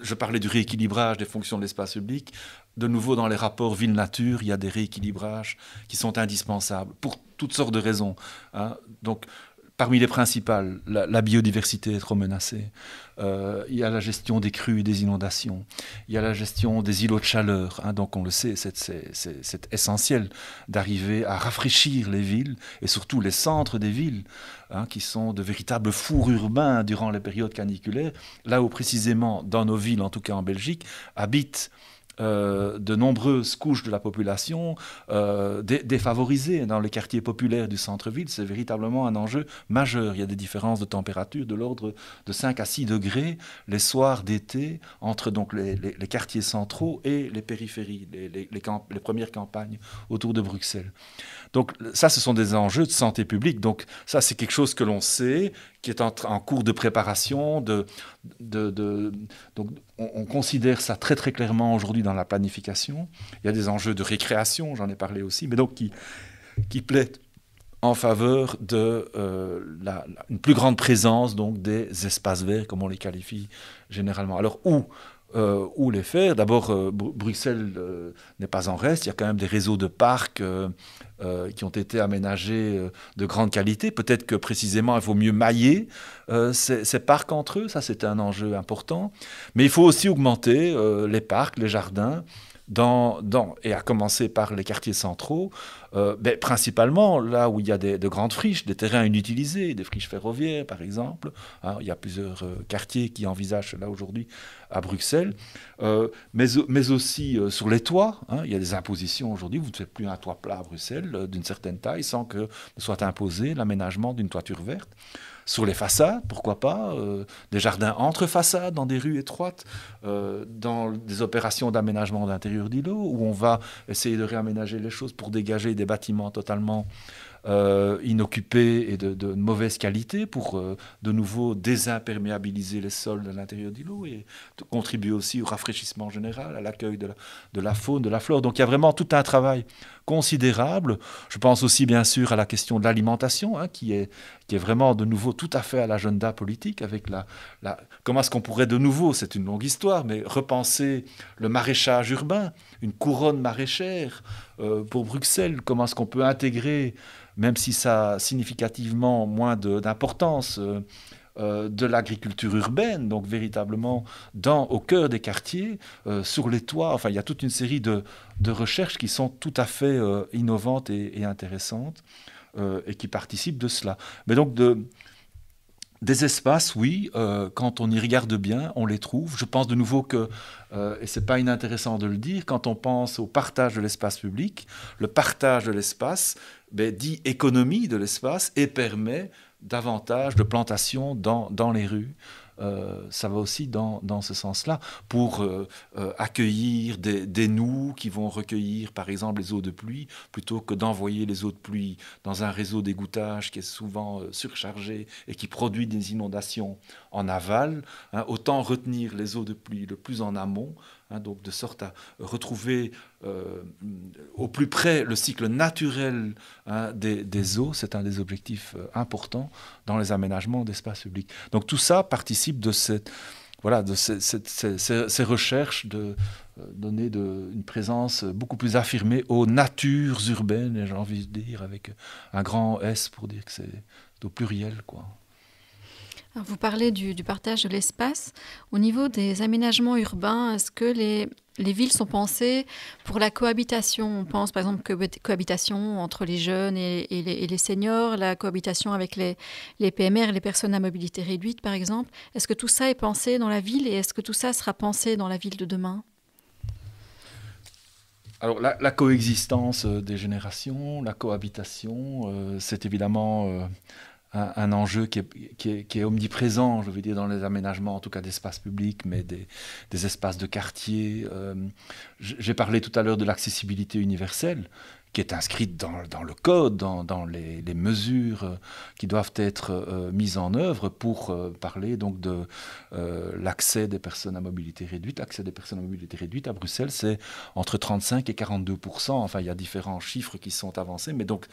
Je parlais du rééquilibrage des fonctions de l'espace public. De nouveau, dans les rapports ville-nature, il y a des rééquilibrages qui sont indispensables pour toutes sortes de raisons. Hein. Donc, parmi les principales, la biodiversité est trop menacée. Il y a la gestion des crues et des inondations. Il y a la gestion des îlots de chaleur. Hein, donc on le sait, c'est essentiel d'arriver à rafraîchir les villes et surtout les centres des villes, hein, qui sont de véritables fours urbains durant les périodes caniculaires, là où précisément, dans nos villes, en tout cas en Belgique, habitent de nombreuses couches de la population défavorisées. Dans les quartiers populaires du centre-ville, c'est véritablement un enjeu majeur. Il y a des différences de température de l'ordre de 5 à 6 degrés les soirs d'été entre donc les quartiers centraux et les périphéries, les premières campagnes autour de Bruxelles. Donc ça, ce sont des enjeux de santé publique. Donc ça, c'est quelque chose que l'on sait, qui est en cours de préparation. Donc on considère ça très très clairement aujourd'hui dans la planification. Il y a des enjeux de récréation, j'en ai parlé aussi, mais donc qui plaident en faveur de une plus grande présence donc des espaces verts, comme on les qualifie généralement. Alors où les faire ? D'abord, Bruxelles n'est pas en reste. Il y a quand même des réseaux de parcs qui ont été aménagés de grande qualité. Peut-être que précisément, il faut mieux mailler ces parcs entre eux. Ça, c'est un enjeu important. Mais il faut aussi augmenter les parcs, les jardins, et à commencer par les quartiers centraux, principalement là où il y a de grandes friches, des terrains inutilisés, des friches ferroviaires par exemple. Hein, il y a plusieurs quartiers qui envisagent cela aujourd'hui à Bruxelles, mais aussi sur les toits. Hein, il y a des impositions aujourd'hui, vous ne faites plus un toit plat à Bruxelles d'une certaine taille sans que ne soit imposé l'aménagement d'une toiture verte. sur les façades, pourquoi pas, des jardins entre façades, dans des rues étroites, dans des opérations d'aménagement d'intérieur d'îlots, où on va essayer de réaménager les choses pour dégager des bâtiments totalement inoccupés et de mauvaise qualité pour de nouveau désimperméabiliser les sols de l'intérieur d'îlots et contribuer aussi au rafraîchissement général, à l'accueil de la faune, de la flore. Donc il y a vraiment tout un travail considérable. Je pense aussi bien sûr à la question de l'alimentation, qui est vraiment de nouveau tout à fait à l'agenda politique avec comment est-ce qu'on pourrait de nouveau, c'est une longue histoire, mais repenser le maraîchage urbain, une couronne maraîchère pour Bruxelles, comment est-ce qu'on peut intégrer, même si ça a significativement moins d'importance, de l'agriculture urbaine, donc véritablement au cœur des quartiers, sur les toits. Enfin, il y a toute une série de recherches qui sont tout à fait innovantes et intéressantes et qui participent de cela. Mais donc, des espaces, oui, quand on y regarde bien, on les trouve. Je pense de nouveau que, et ce n'est pas inintéressant de le dire, quand on pense au partage de l'espace public, le partage de l'espace dit économie de l'espace et permet davantage de plantations dans les rues. Ça va aussi dans ce sens-là, pour accueillir des noues qui vont recueillir, par exemple, les eaux de pluie, plutôt que d'envoyer les eaux de pluie dans un réseau d'égouttage qui est souvent surchargé et qui produit des inondations en aval. Autant retenir les eaux de pluie le plus en amont, donc de sorte à retrouver au plus près le cycle naturel des eaux. C'est un des objectifs importants dans les aménagements d'espaces publics. Donc tout ça participe de ces recherches de donner une présence beaucoup plus affirmée aux natures urbaines, et j'ai envie de dire avec un grand S pour dire que c'est au pluriel, quoi. Alors vous parlez du partage de l'espace. Au niveau des aménagements urbains, est-ce que les villes sont pensées pour la cohabitation? On pense par exemple cohabitation entre les jeunes et les seniors, la cohabitation avec les PMR, les personnes à mobilité réduite par exemple. Est-ce que tout ça est pensé dans la ville et est-ce que tout ça sera pensé dans la ville de demain? Alors la coexistence des générations, la cohabitation, c'est évidemment un enjeu qui est omniprésent, je veux dire, dans les aménagements, en tout cas d'espaces publics, mais des espaces de quartier. J'ai parlé tout à l'heure de l'accessibilité universelle, qui est inscrite dans le code, dans les mesures qui doivent être mises en œuvre pour parler donc de l'accès des personnes à mobilité réduite. L'accès des personnes à mobilité réduite à Bruxelles, c'est entre 35 et 42%. Enfin, il y a différents chiffres qui sont avancés, mais donc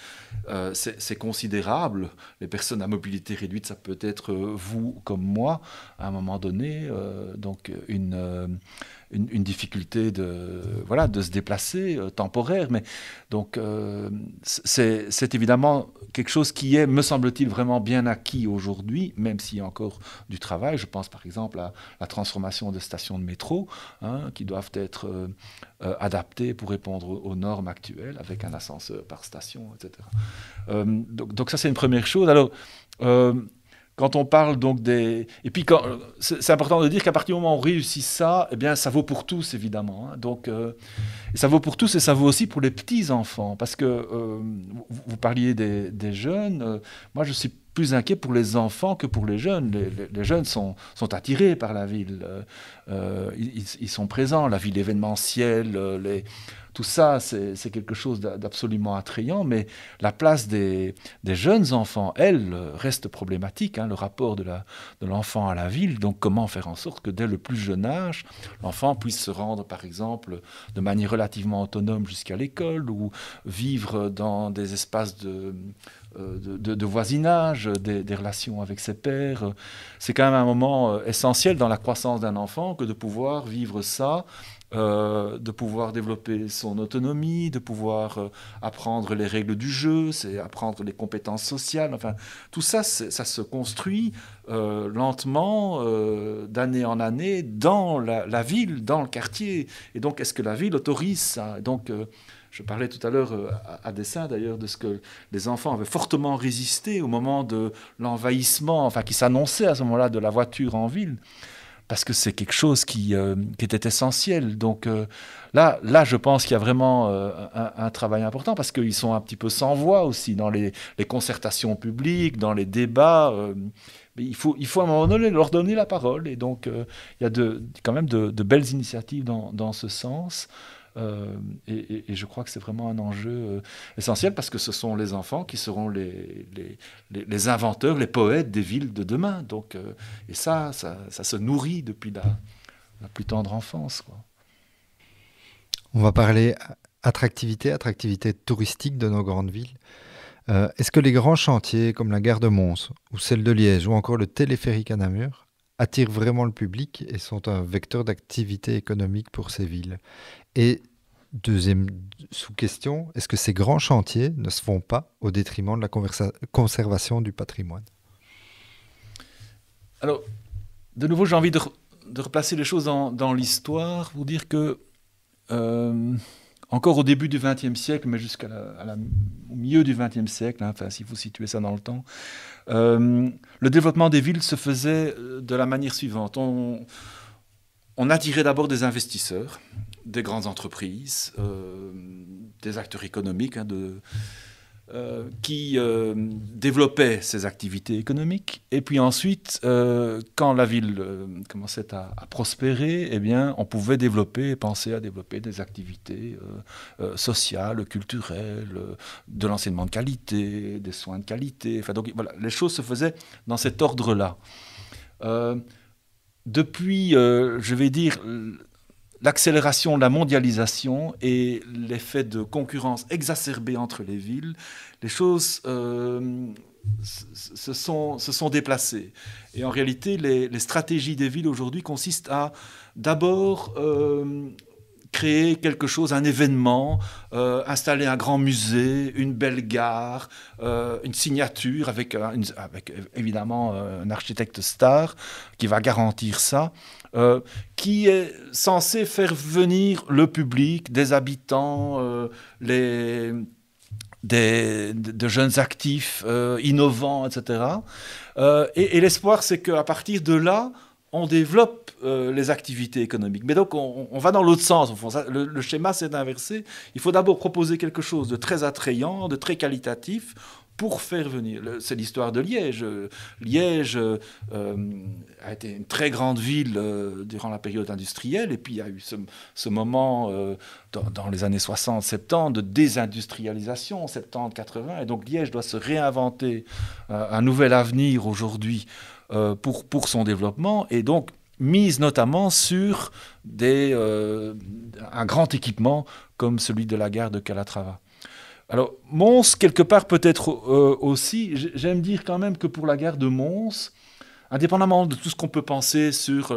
c'est considérable. Les personnes à mobilité réduite, ça peut être vous comme moi, à un moment donné, donc une difficulté de se déplacer temporaire, mais donc c'est évidemment quelque chose qui est, me semble-t-il, vraiment bien acquis aujourd'hui, même s'il y a encore du travail. Je pense par exemple à la transformation de stations de métro, qui doivent être adaptées pour répondre aux normes actuelles, avec un ascenseur par station, etc. Donc ça, c'est une première chose. Alors quand on parle donc des... Et puis, c'est important de dire qu'à partir du moment où on réussit ça, eh bien, ça vaut pour tous, évidemment. Donc, ça vaut pour tous et ça vaut aussi pour les petits-enfants. Parce que vous parliez des jeunes. Moi, je suis plus inquiet pour les enfants que pour les jeunes. Les jeunes sont attirés par la ville. Ils sont présents. La ville événementielle, tout ça, c'est quelque chose d'absolument attrayant, mais la place des jeunes enfants, elle, reste problématique, le rapport de l'enfant à la ville. Donc comment faire en sorte que dès le plus jeune âge, l'enfant puisse se rendre, par exemple, de manière relativement autonome jusqu'à l'école, ou vivre dans des espaces de voisinage, des relations avec ses pairs. C'est quand même un moment essentiel dans la croissance d'un enfant que de pouvoir vivre ça, de pouvoir développer son autonomie, de pouvoir apprendre les règles du jeu, c'est apprendre les compétences sociales. Enfin, tout ça, ça se construit lentement, d'année en année, dans la ville, dans le quartier. Et donc, est-ce que la ville autorise ça? Donc, je parlais tout à l'heure à dessein d'ailleurs de ce que les enfants avaient fortement résisté au moment de l'envahissement, enfin qui s'annonçait à ce moment-là, de la voiture en ville. parce que c'est quelque chose qui était essentiel. Donc là, je pense qu'il y a vraiment un travail important, parce qu'ils sont un petit peu sans voix aussi dans les concertations publiques, dans les débats. Mais il faut à un moment donné leur donner la parole. Et donc, il y a quand même de belles initiatives dans ce sens. Et je crois que c'est vraiment un enjeu essentiel, parce que ce sont les enfants qui seront les inventeurs, les poètes des villes de demain. Donc, et ça se nourrit depuis la plus tendre enfance, quoi. On va parler attractivité touristique de nos grandes villes. Est-ce que les grands chantiers comme la gare de Mons ou celle de Liège ou encore le téléphérique à Namur attirent vraiment le public et sont un vecteur d'activité économique pour ces villes? Et deuxième sous-question, est-ce que ces grands chantiers ne se font pas au détriment de la conservation du patrimoine? Alors, de nouveau, j'ai envie de replacer les choses dans l'histoire, pour dire que encore au début du XXe siècle, mais jusqu'au milieu du XXe siècle, hein, enfin, s'il faut situer ça dans le temps, le développement des villes se faisait de la manière suivante. On attirait d'abord des investisseurs, des grandes entreprises, des acteurs économiques, hein, qui développaient ces activités économiques. Et puis ensuite, quand la ville commençait à prospérer, eh bien, on pouvait penser à développer des activités sociales, culturelles, de l'enseignement de qualité, des soins de qualité. Enfin, donc, voilà, les choses se faisaient dans cet ordre-là. Depuis, je vais dire, l'accélération de la mondialisation et l'effet de concurrence exacerbée entre les villes, les choses se sont déplacées. Et en réalité, les stratégies des villes aujourd'hui consistent à d'abord créer quelque chose, un événement, installer un grand musée, une belle gare, une signature avec évidemment un architecte star qui va garantir ça, qui est censé faire venir le public, des habitants, de jeunes actifs, innovants, etc. Et l'espoir, c'est qu'à partir de là, on développe les activités économiques. Mais donc, on va dans l'autre sens. Le schéma, c'est d'inverser. Il faut d'abord proposer quelque chose de très attrayant, de très qualitatif, pour faire venir. C'est l'histoire de Liège. Liège a été une très grande ville durant la période industrielle, et puis il y a eu ce moment dans les années 60-70 de désindustrialisation, 70-80, et donc Liège doit se réinventer un nouvel avenir aujourd'hui pour son développement, et donc mise notamment sur un grand équipement comme celui de la gare de Calatrava. Alors, Mons, quelque part, peut-être aussi, j'aime dire quand même que pour la gare de Mons, indépendamment de tout ce qu'on peut penser sur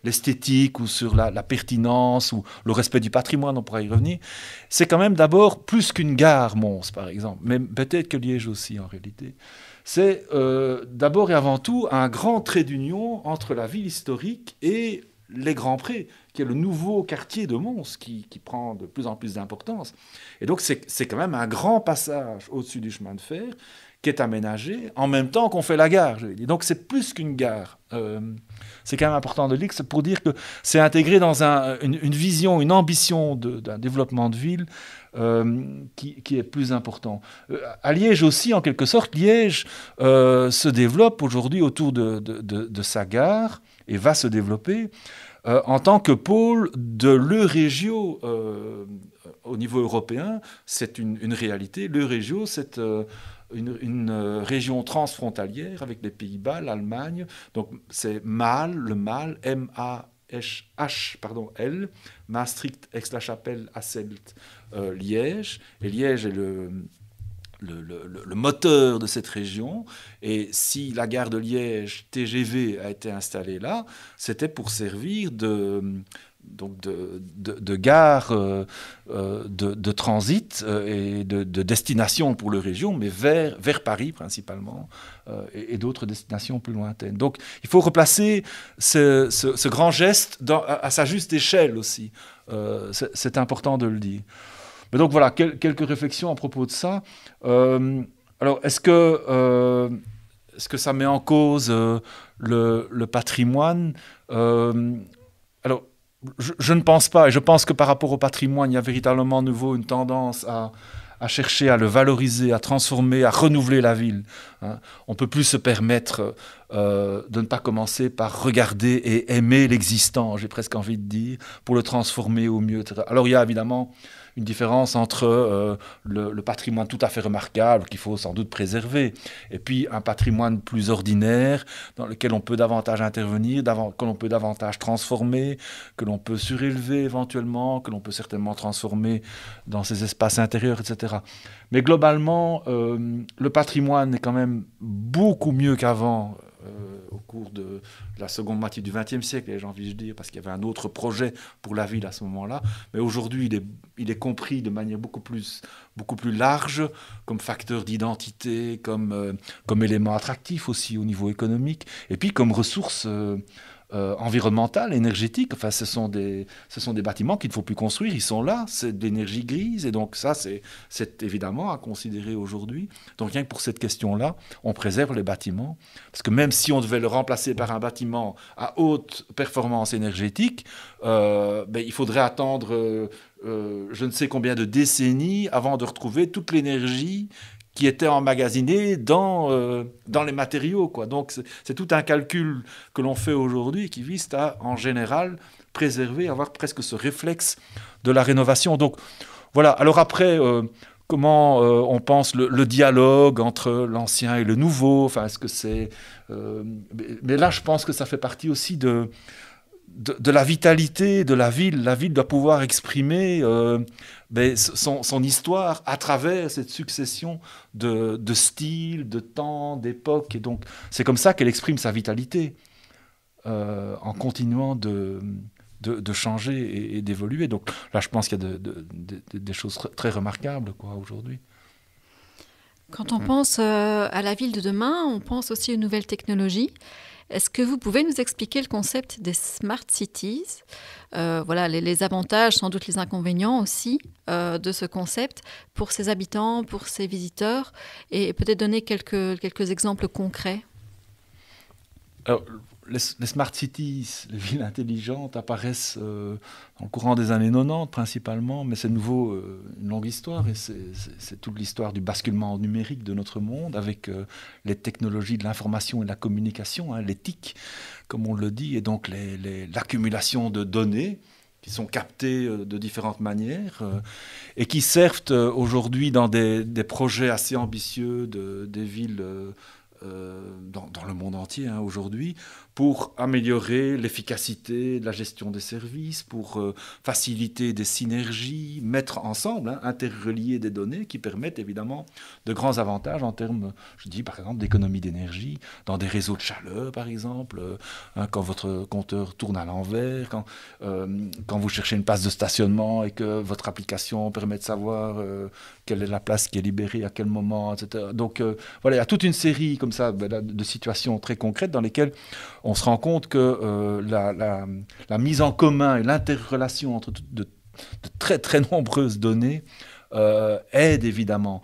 l'esthétique ou sur la pertinence ou le respect du patrimoine, on pourra y revenir, c'est quand même d'abord plus qu'une gare, Mons, par exemple, mais peut-être que Liège aussi, en réalité. C'est d'abord et avant tout un grand trait d'union entre la ville historique et les Grands Prés, qui est le nouveau quartier de Mons qui prend de plus en plus d'importance. Et donc c'est quand même un grand passage au-dessus du chemin de fer qui est aménagé en même temps qu'on fait la gare. Donc c'est plus qu'une gare. C'est quand même important de le dire, pour dire que c'est intégré dans une vision, une ambition d'un développement de ville qui est plus important. À Liège aussi, en quelque sorte, Liège se développe aujourd'hui autour de sa gare et va se développer en tant que pôle de l'Eurégio au niveau européen. C'est une réalité. L'Eurégio, c'est une région transfrontalière avec les Pays-Bas, l'Allemagne. Donc c'est Maal, le Maal, M-A-H, L, Maastricht, Aix-la-Chapelle, Hasselt, Liège. Et Liège est le moteur de cette région, et si la gare de Liège TGV a été installée là, c'était pour servir de gare de transit et de destination pour la région, mais vers Paris principalement, et d'autres destinations plus lointaines. Donc il faut replacer ce grand geste à sa juste échelle aussi. C'est important de le dire. Mais donc voilà, quelques réflexions à propos de ça. Alors, est-ce que est-ce que ça met en cause le patrimoine? Alors, je ne pense pas, et je pense que par rapport au patrimoine, il y a véritablement nouveau une tendance à chercher à le valoriser, à transformer, à renouveler la ville. Hein. On ne peut plus se permettre de ne pas commencer par regarder et aimer l'existant, j'ai presque envie de dire, pour le transformer au mieux, etc. Alors il y a évidemment une différence entre le patrimoine tout à fait remarquable qu'il faut sans doute préserver, et puis un patrimoine plus ordinaire dans lequel on peut davantage intervenir, que l'on peut davantage transformer, que l'on peut surélever éventuellement, que l'on peut certainement transformer dans ses espaces intérieurs, etc. Mais globalement, le patrimoine est quand même beaucoup mieux qu'avant au cours de la seconde moitié du XXe siècle, j'ai envie de dire, parce qu'il y avait un autre projet pour la ville à ce moment-là. Mais aujourd'hui, il est compris de manière beaucoup plus large, comme facteur d'identité, comme élément attractif aussi au niveau économique, et puis comme ressource environnementale, énergétique. Enfin, ce sont des bâtiments qu'il ne faut plus construire, ils sont là, c'est de l'énergie grise, et donc ça, c'est évidemment à considérer aujourd'hui. Donc rien que pour cette question-là, on préserve les bâtiments, parce que même si on devait le remplacer par un bâtiment à haute performance énergétique, il faudrait attendre je ne sais combien de décennies avant de retrouver toute l'énergie qui était emmagasinée dans les matériaux, quoi. Donc c'est tout un calcul que l'on fait aujourd'hui qui vise à, en général, préserver, avoir presque ce réflexe de la rénovation. Donc voilà, alors après, comment on pense le dialogue entre l'ancien et le nouveau, enfin, est-ce que c'est... mais là, je pense que ça fait partie aussi de la vitalité de la ville. La ville doit pouvoir exprimer son histoire à travers cette succession de styles, de temps, d'époques. Et donc, c'est comme ça qu'elle exprime sa vitalité, en continuant de changer et d'évoluer. Donc là, je pense qu'il y a des choses très remarquables, quoi, aujourd'hui. Quand on pense à la ville de demain, on pense aussi aux nouvelles technologies. Est-ce que vous pouvez nous expliquer le concept des smart cities ? Voilà, les avantages, sans doute les inconvénients aussi de ce concept pour ses habitants, pour ses visiteurs, et peut-être donner quelques exemples concrets. Alors, les smart cities, les villes intelligentes, apparaissent dans le courant des années 90 principalement, mais c'est de nouveau une longue histoire, et c'est toute l'histoire du basculement numérique de notre monde avec les technologies de l'information et de la communication, hein, les TIC, comme on le dit, et donc l'accumulation de données qui sont captées de différentes manières et qui servent aujourd'hui dans des projets assez ambitieux des villes dans le monde entier, hein, aujourd'hui, pour améliorer l'efficacité de la gestion des services, pour faciliter des synergies, mettre ensemble, hein, interrelier des données qui permettent évidemment de grands avantages en termes, je dis par exemple, d'économie d'énergie, dans des réseaux de chaleur par exemple, hein, quand votre compteur tourne à l'envers, quand vous cherchez une place de stationnement et que votre application permet de savoir quelle est la place qui est libérée à quel moment, etc. Donc voilà, il y a toute une série comme ça de situations très concrètes dans lesquelles on se rend compte que la mise en commun et l'interrelation entre de très très nombreuses données aide évidemment.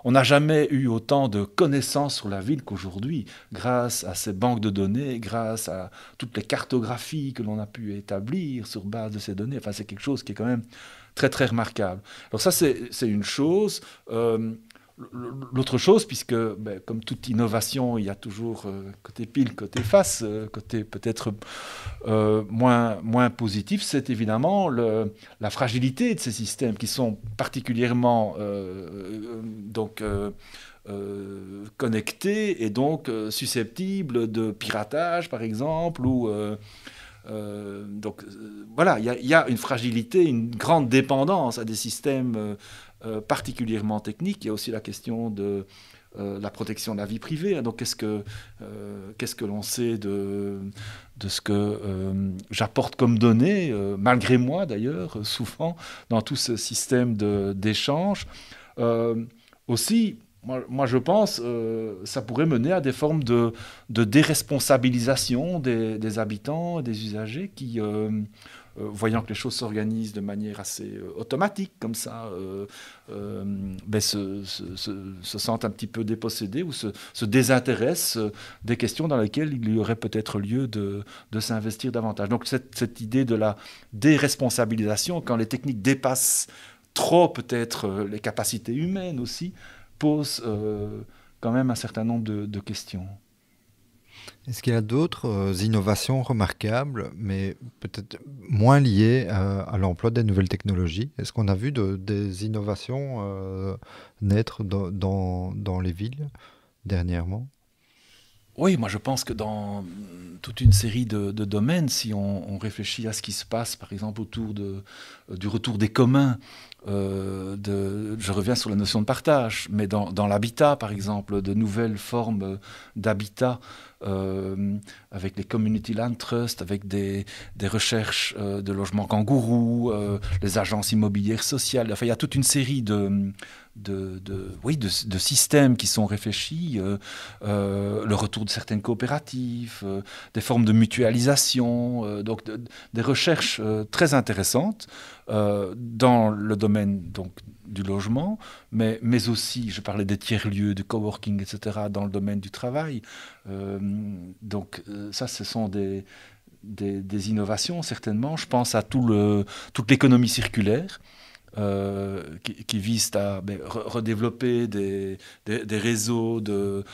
On n'a jamais eu autant de connaissances sur la ville qu'aujourd'hui, grâce à ces banques de données, grâce à toutes les cartographies que l'on a pu établir sur base de ces données. Enfin, c'est quelque chose qui est quand même très très remarquable. Alors ça, c'est une chose. L'autre chose, puisque comme toute innovation, il y a toujours côté pile, côté face, côté peut-être moins positif, c'est évidemment la fragilité de ces systèmes qui sont particulièrement connectés et donc susceptibles de piratage, par exemple, ou... voilà, il y a une fragilité, une grande dépendance à des systèmes particulièrement techniques. Il y a aussi la question de la protection de la vie privée. Donc, qu'est-ce que l'on sait de ce que j'apporte comme données, malgré moi d'ailleurs, souvent, dans tout ce système d'échange. Aussi, moi, je pense ça pourrait mener à des formes de déresponsabilisation des habitants, des usagers qui, voyant que les choses s'organisent de manière assez automatique, comme ça, se sentent un petit peu dépossédés ou se désintéressent des questions dans lesquelles il y aurait peut-être lieu de s'investir davantage. Donc cette idée de la déresponsabilisation, quand les techniques dépassent trop peut-être les capacités humaines aussi, pose quand même un certain nombre de questions. Est-ce qu'il y a d'autres innovations remarquables, mais peut-être moins liées à l'emploi des nouvelles technologies? Est-ce qu'on a vu des innovations naître dans les villes dernièrement? Oui, moi je pense que dans toute une série de domaines, si on réfléchit à ce qui se passe, par exemple, autour du retour des communs, je reviens sur la notion de partage, mais dans l'habitat, par exemple, de nouvelles formes d'habitat, avec les community land trusts, avec des recherches de logements kangourous, les agences immobilières sociales. Enfin, il y a toute une série de systèmes qui sont réfléchis, le retour de certaines coopératives, des formes de mutualisation, donc des recherches très intéressantes dans le domaine donc, du logement, mais aussi, je parlais des tiers-lieux, du coworking, etc., dans le domaine du travail. Ça, ce sont des innovations, certainement. Je pense à toute l'économie circulaire, qui visent à redévelopper des réseaux de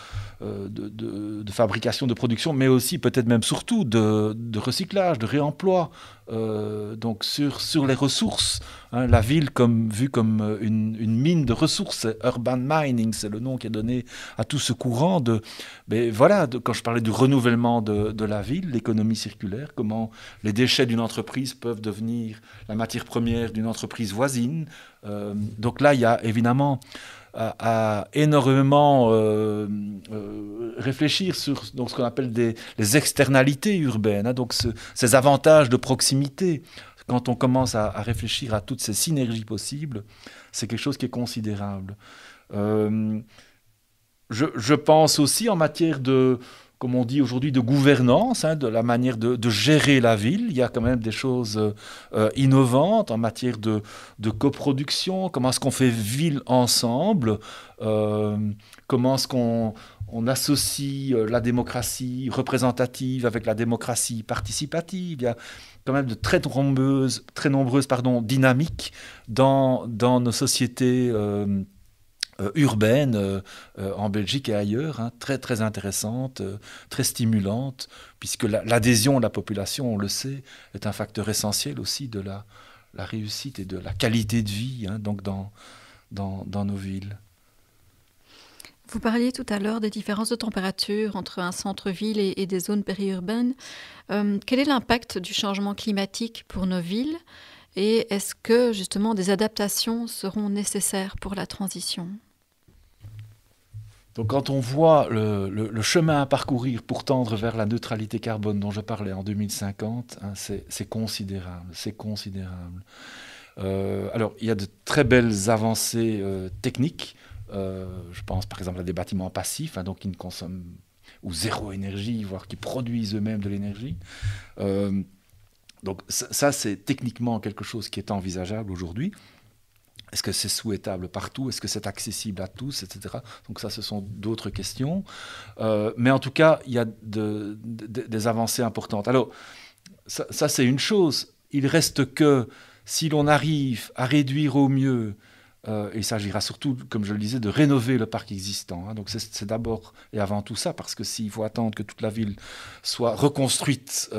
fabrication, de production, mais aussi peut-être même surtout de recyclage, de réemploi. Donc sur les ressources, hein, la ville vue comme une mine de ressources, urban mining, c'est le nom qui est donné à tout ce courant quand je parlais du renouvellement de la ville, l'économie circulaire, comment les déchets d'une entreprise peuvent devenir la matière première d'une entreprise voisine. Donc là, il y a évidemment à énormément réfléchir sur donc, ce qu'on appelle les externalités urbaines, hein, donc ces avantages de proximité. Quand on commence à réfléchir à toutes ces synergies possibles, c'est quelque chose qui est considérable. Je pense aussi en matière comme on dit aujourd'hui, de gouvernance, hein, de la manière de gérer la ville. Il y a quand même des choses innovantes en matière de coproduction. Comment est-ce qu'on fait ville ensemble? Comment est-ce qu'on associe la démocratie représentative avec la démocratie participative? Il y a quand même de très nombreuses dynamiques dans nos sociétés urbaine en Belgique et ailleurs, hein, très très intéressante, très stimulante, puisque l'adhésion de la population, on le sait, est un facteur essentiel aussi de la réussite et de la qualité de vie, hein, donc dans nos villes. Vous parliez tout à l'heure des différences de température entre un centre-ville et des zones périurbaines. Quel est l'impact du changement climatique pour nos villes? Et est-ce que, justement, des adaptations seront nécessaires pour la transition? Donc, quand on voit le chemin à parcourir pour tendre vers la neutralité carbone dont je parlais en 2050, hein, c'est considérable, c'est considérable. Alors, il y a de très belles avancées techniques. Je pense, par exemple, à des bâtiments passifs, hein, donc qui ne consomment ou zéro énergie, voire qui produisent eux-mêmes de l'énergie. Donc ça, c'est techniquement quelque chose qui est envisageable aujourd'hui. Est-ce que c'est souhaitable partout? Est-ce que c'est accessible à tous, etc. Donc ça, ce sont d'autres questions. Mais en tout cas, il y a des avancées importantes. Alors, ça, c'est une chose. Il reste que si l'on arrive à réduire au mieux, il s'agira surtout, comme je le disais, de rénover le parc existant. Hein. Donc c'est d'abord et avant tout ça, parce que s'il faut attendre que toute la ville soit reconstruite,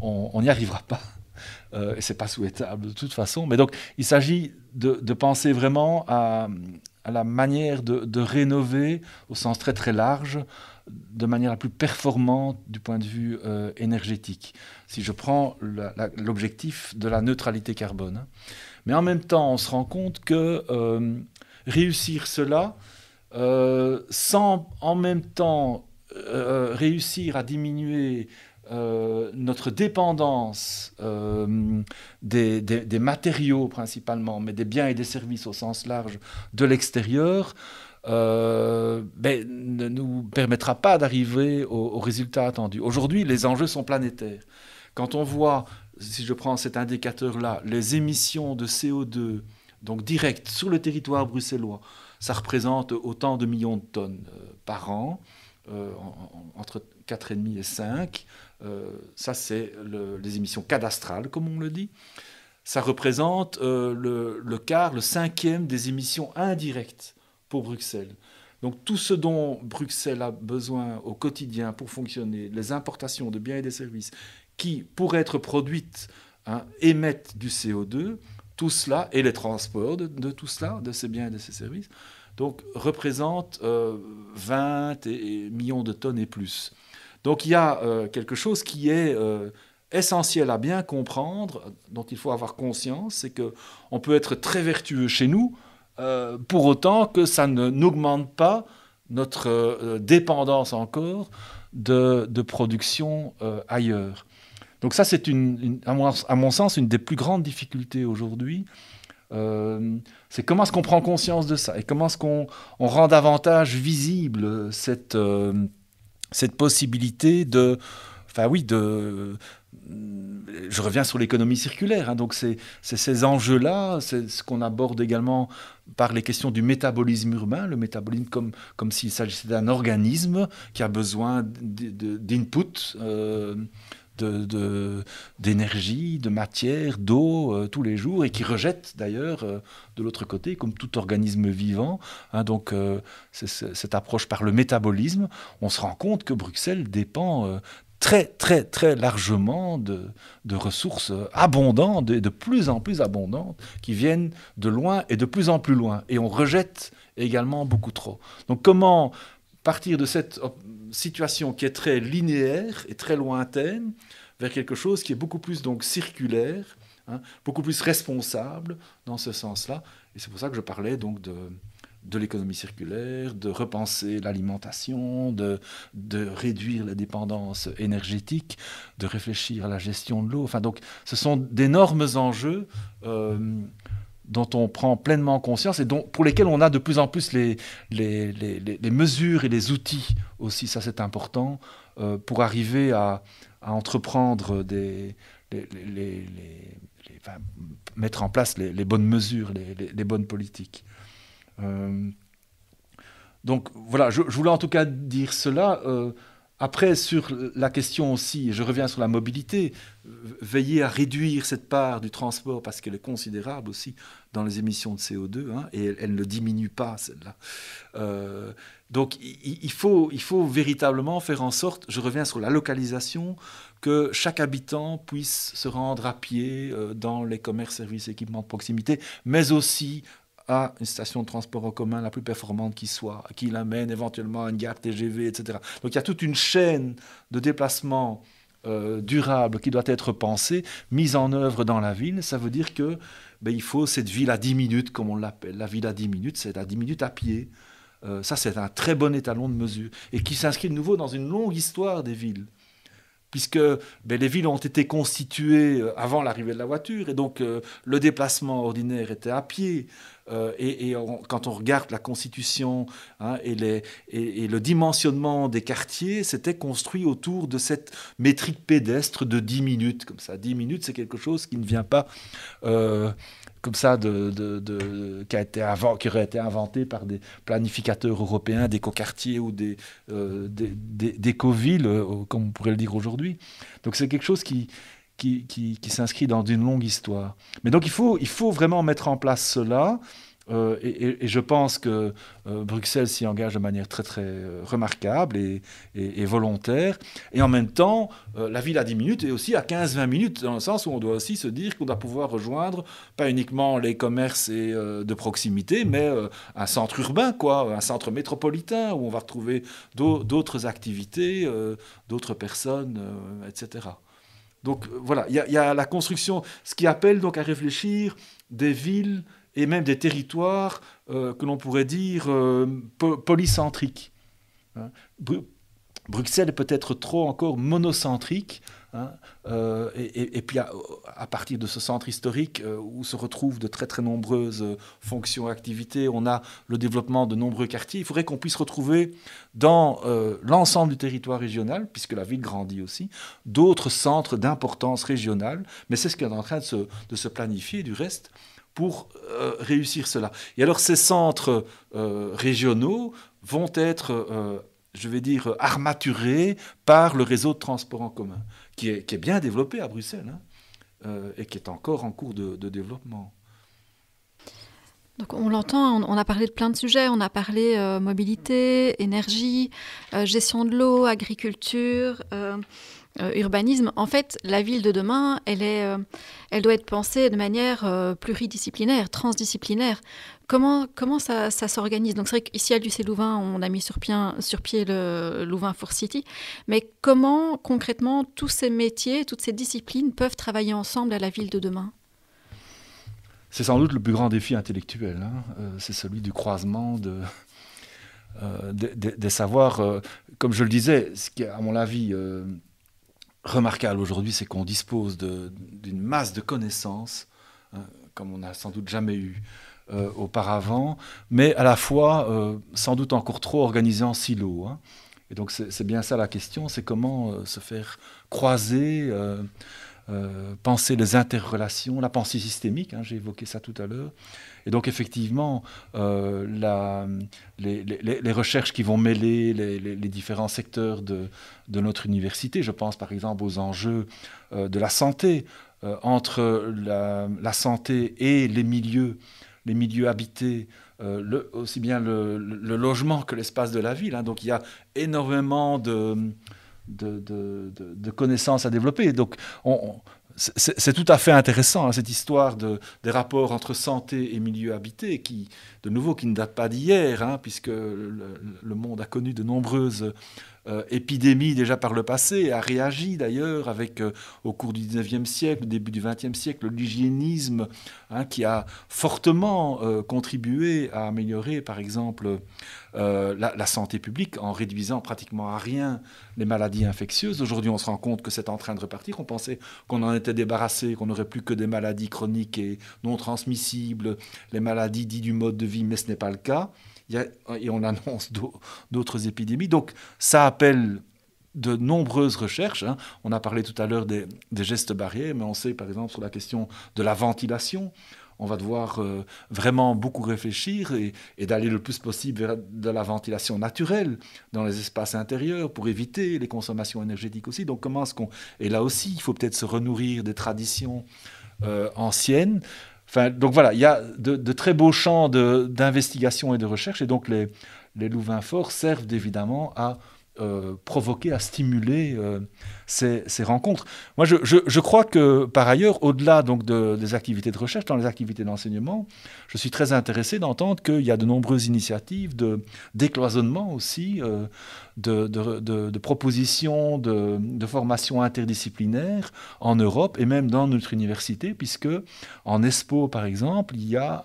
on n'y arrivera pas. Et ce n'est pas souhaitable de toute façon. Mais donc, il s'agit de penser vraiment à la manière de rénover au sens très très large, de manière la plus performante du point de vue énergétique. Si je prends l'objectif de la neutralité carbone. Hein. Mais en même temps, on se rend compte que réussir cela, sans en même temps réussir à diminuer notre dépendance des matériaux principalement, mais des biens et des services au sens large de l'extérieur, ne nous permettra pas d'arriver au résultat attendu. Aujourd'hui, les enjeux sont planétaires. Quand on voit, si je prends cet indicateur-là, les émissions de CO2, donc directes sur le territoire bruxellois, ça représente autant de millions de tonnes par an, entre 4,5 et 5. Ça, c'est les émissions cadastrales, comme on le dit. Ça représente le quart, le cinquième des émissions indirectes pour Bruxelles. Donc tout ce dont Bruxelles a besoin au quotidien pour fonctionner, les importations de biens et des services qui, pour être produites, émettent du CO2, tout cela, et les transports de tout cela, de ces biens et de ces services, donc représentent 20 millions de tonnes et plus. Donc il y a quelque chose qui est essentiel à bien comprendre, dont il faut avoir conscience, c'est qu'on peut être très vertueux chez nous, pour autant que ça n'augmente pas notre dépendance encore de production ailleurs. Donc ça, c'est à mon sens une des plus grandes difficultés aujourd'hui. C'est comment est-ce qu'on prend conscience de ça et comment est-ce qu'on rend davantage visible cette possibilité de... je reviens sur l'économie circulaire, donc c'est ces enjeux-là, c'est ce qu'on aborde également par les questions du métabolisme urbain, le métabolisme comme s'il s'agissait d'un organisme qui a besoin d'input, d'énergie, de matière, d'eau tous les jours et qui rejette d'ailleurs de l'autre côté, comme tout organisme vivant. Donc c'est cette approche par le métabolisme. On se rend compte que Bruxelles dépend très, très, très largement de ressources abondantes, de plus en plus abondantes, qui viennent de loin et de plus en plus loin. Et on rejette également beaucoup trop. Donc comment partir de cette situation qui est très linéaire et très lointaine vers quelque chose qui est beaucoup plus donc circulaire, beaucoup plus responsable dans ce sens-là. Et c'est pour ça que je parlais donc de l'économie circulaire, de repenser l'alimentation, de réduire la dépendance énergétique, de réfléchir à la gestion de l'eau. Enfin, donc, ce sont d'énormes enjeux dont on prend pleinement conscience et pour lesquels on a de plus en plus les mesures et les outils aussi, ça c'est important, pour arriver à entreprendre mettre en place les bonnes mesures, les bonnes politiques. Donc voilà, je voulais en tout cas dire cela. Après, sur la question aussi, je reviens sur la mobilité, veiller à réduire cette part du transport parce qu'elle est considérable aussi dans les émissions de CO2, et elle ne diminue pas, celle-là. Donc il faut véritablement faire en sorte, je reviens sur la localisation, que chaque habitant puisse se rendre à pied dans les commerces, services, équipements de proximité, mais aussi à une station de transport en commun la plus performante qui soit, qui l'amène éventuellement à une gare TGV, etc. Donc il y a toute une chaîne de déplacement durable qui doit être pensée, mise en œuvre dans la ville. Ça veut dire que il faut cette ville à 10 minutes, comme on l'appelle. La ville à 10 minutes, c'est à 10 minutes à pied. Ça, c'est un très bon étalon de mesure et qui s'inscrit de nouveau dans une longue histoire des villes. Puisque les villes ont été constituées avant l'arrivée de la voiture, et donc le déplacement ordinaire était à pied. Quand on regarde la constitution et le dimensionnement des quartiers, c'était construit autour de cette métrique pédestre de 10 minutes. Comme ça, 10 minutes, c'est quelque chose qui ne vient pas comme ça, qui aurait été inventé par des planificateurs européens d'écoquartiers ou d'écovilles, comme on pourrait le dire aujourd'hui. Donc c'est quelque chose qui s'inscrit dans une longue histoire. Mais donc il faut vraiment mettre en place cela. Et je pense que Bruxelles s'y engage de manière très très remarquable et volontaire. Et en même temps, la ville à 10 minutes est aussi à 15-20 minutes, dans le sens où on doit aussi se dire qu'on doit pouvoir rejoindre pas uniquement les commerces de proximité, mais un centre urbain, un centre métropolitain où on va retrouver d'autres activités, d'autres personnes, etc. Donc voilà, il y a la construction, ce qui appelle donc à réfléchir des villes et même des territoires que l'on pourrait dire polycentriques. Bruxelles est peut-être trop encore monocentrique, hein, et puis à partir de ce centre historique où se retrouvent de très très nombreuses fonctions et activités, on a le développement de nombreux quartiers. Il faudrait qu'on puisse retrouver dans l'ensemble du territoire régional, puisque la ville grandit aussi, d'autres centres d'importance régionale, mais c'est ce qui est en train de se planifier du reste pour réussir cela. Et alors ces centres régionaux vont être je vais dire, armaturé par le réseau de transport en commun, qui est bien développé à Bruxelles, hein, et qui est encore en cours de développement. Donc on l'entend, on a parlé de plein de sujets, on a parlé mobilité, énergie, gestion de l'eau, agriculture, urbanisme. En fait, la ville de demain, elle doit être pensée de manière pluridisciplinaire, transdisciplinaire. Comment ça s'organise? Donc c'est vrai qu'ici à l'UC Louvain, on a mis sur pied le Louvain Force City, mais comment concrètement tous ces métiers, toutes ces disciplines peuvent travailler ensemble à la ville de demain? C'est sans doute le plus grand défi intellectuel, hein. C'est celui du croisement des savoirs. Comme je le disais, ce qui est à mon avis remarquable aujourd'hui, c'est qu'on dispose d'une masse de connaissances, hein, comme on n'a sans doute jamais eu auparavant, mais à la fois sans doute encore trop organisé en silo, hein. Et donc c'est bien ça la question, c'est comment se faire croiser, penser les interrelations, la pensée systémique, hein, j'ai évoqué ça tout à l'heure. Et donc effectivement, les recherches qui vont mêler les différents secteurs de notre université, je pense par exemple aux enjeux de la santé, entre la santé et les milieux habités, aussi bien le logement que l'espace de la ville, hein. Donc il y a énormément de connaissances à développer. Donc c'est tout à fait intéressant, hein, cette histoire des rapports entre santé et milieu habité, qui ne date pas d'hier, hein, puisque le monde a connu de nombreuses épidémie déjà par le passé, a réagi d'ailleurs avec, au cours du 19e siècle, début du 20e siècle, l'hygiénisme, hein, qui a fortement contribué à améliorer par exemple la santé publique en réduisant pratiquement à rien les maladies infectieuses. Aujourd'hui on se rend compte que c'est en train de repartir, on pensait qu'on en était débarrassé, qu'on n'aurait plus que des maladies chroniques et non transmissibles, les maladies dites du mode de vie, mais ce n'est pas le cas. Et on annonce d'autres épidémies. Donc ça appelle de nombreuses recherches, hein. On a parlé tout à l'heure des gestes barrières, mais on sait par exemple sur la question de la ventilation, on va devoir vraiment beaucoup réfléchir et d'aller le plus possible vers de la ventilation naturelle dans les espaces intérieurs pour éviter les consommations énergétiques aussi. Donc comment est-ce qu'on... Et là aussi, il faut peut-être se renourrir des traditions anciennes. Enfin, donc voilà, il y a de très beaux champs d'investigation et de recherche, et donc les Louvains Forts servent évidemment à provoquer, à stimuler ces rencontres. Moi, je crois que, par ailleurs, au-delà donc des activités de recherche, dans les activités d'enseignement, je suis très intéressé d'entendre qu'il y a de nombreuses initiatives de décloisonnement aussi, de propositions de formation interdisciplinaire en Europe et même dans notre université, puisque en ESPO, par exemple, il y a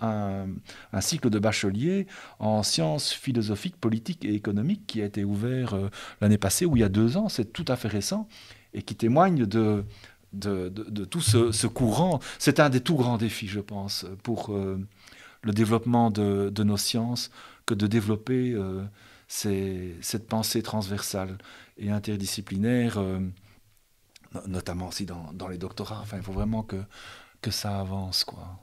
un cycle de bachelier en sciences philosophiques, politiques et économiques qui a été ouvert l'année passée, ou il y a 2 ans, c'est tout à fait récent, et qui témoigne de tout ce courant. C'est un des tout grands défis, je pense, pour le développement de nos sciences, que de développer cette pensée transversale et interdisciplinaire, notamment aussi dans les doctorats. Enfin, il faut vraiment que ça avance, quoi.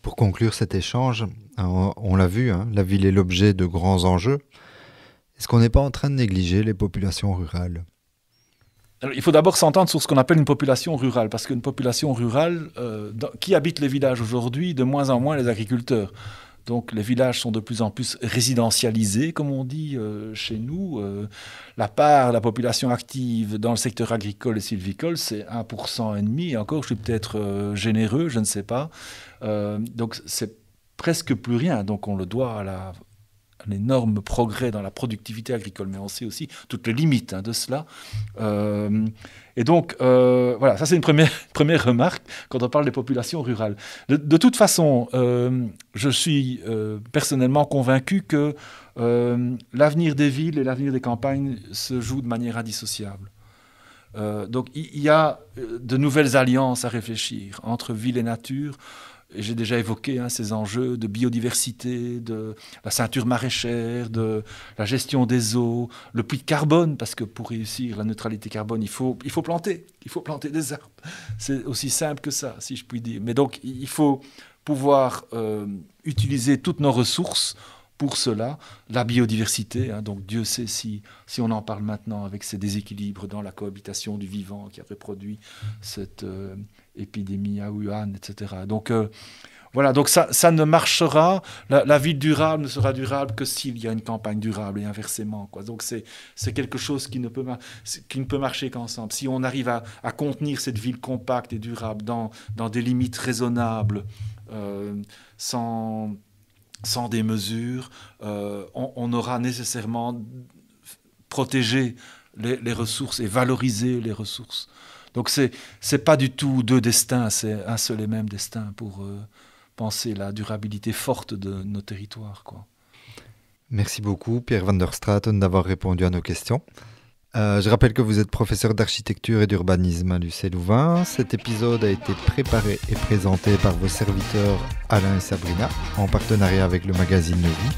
Pour conclure cet échange, on l'a vu, hein, la ville est l'objet de grands enjeux. Est-ce qu'on n'est pas en train de négliger les populations rurales ? Alors, il faut d'abord s'entendre sur ce qu'on appelle une population rurale, parce qu'une population rurale, qui habite les villages aujourd'hui, de moins en moins les agriculteurs. Donc les villages sont de plus en plus résidentialisés, comme on dit chez nous. La part de la population active dans le secteur agricole et sylvicole, c'est 1,5%. Et encore, je suis peut-être généreux, je ne sais pas. Donc c'est presque plus rien. Donc on le doit à un énorme progrès dans la productivité agricole, mais on sait aussi toutes les limites de cela. Et donc, voilà, ça c'est une première remarque quand on parle des populations rurales. De toute façon, je suis personnellement convaincu que l'avenir des villes et l'avenir des campagnes se joue de manière indissociable. Donc il y a de nouvelles alliances à réfléchir entre ville et nature. Et j'ai déjà évoqué ces enjeux de biodiversité, de la ceinture maraîchère, de la gestion des eaux, le puits de carbone, parce que pour réussir la neutralité carbone, il faut planter des arbres. C'est aussi simple que ça, si je puis dire. Mais donc, il faut pouvoir utiliser toutes nos ressources pour cela. La biodiversité, donc Dieu sait si on en parle maintenant avec ces déséquilibres dans la cohabitation du vivant qui avait produit cette épidémie à Wuhan, etc. Donc voilà, donc ça ne marchera, la ville durable ne sera durable que s'il y a une campagne durable et inversement, quoi. Donc c'est quelque chose qui ne peut marcher qu'ensemble. Si on arrive à contenir cette ville compacte et durable dans des limites raisonnables, sans des mesures, on aura nécessairement protégé les ressources et valorisé les ressources. Donc c'est pas du tout deux destins, c'est un seul et même destin pour penser la durabilité forte de nos territoires, quoi. Merci beaucoup Pierre van der Straten d'avoir répondu à nos questions. Je rappelle que vous êtes professeur d'architecture et d'urbanisme à l'UC Louvain. Cet épisode a été préparé et présenté par vos serviteurs Alain et Sabrina en partenariat avec le magazine Le Vif.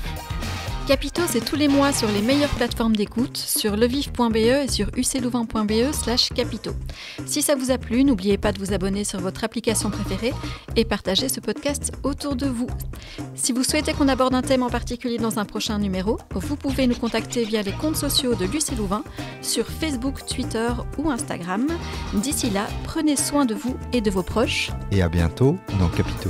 Capito, c'est tous les mois sur les meilleures plateformes d'écoute, sur levif.be et sur uclouvain.be/capito. Si ça vous a plu, n'oubliez pas de vous abonner sur votre application préférée et partager ce podcast autour de vous. Si vous souhaitez qu'on aborde un thème en particulier dans un prochain numéro, vous pouvez nous contacter via les comptes sociaux de l'UC Louvain sur Facebook, Twitter ou Instagram. D'ici là, prenez soin de vous et de vos proches. Et à bientôt dans Capito.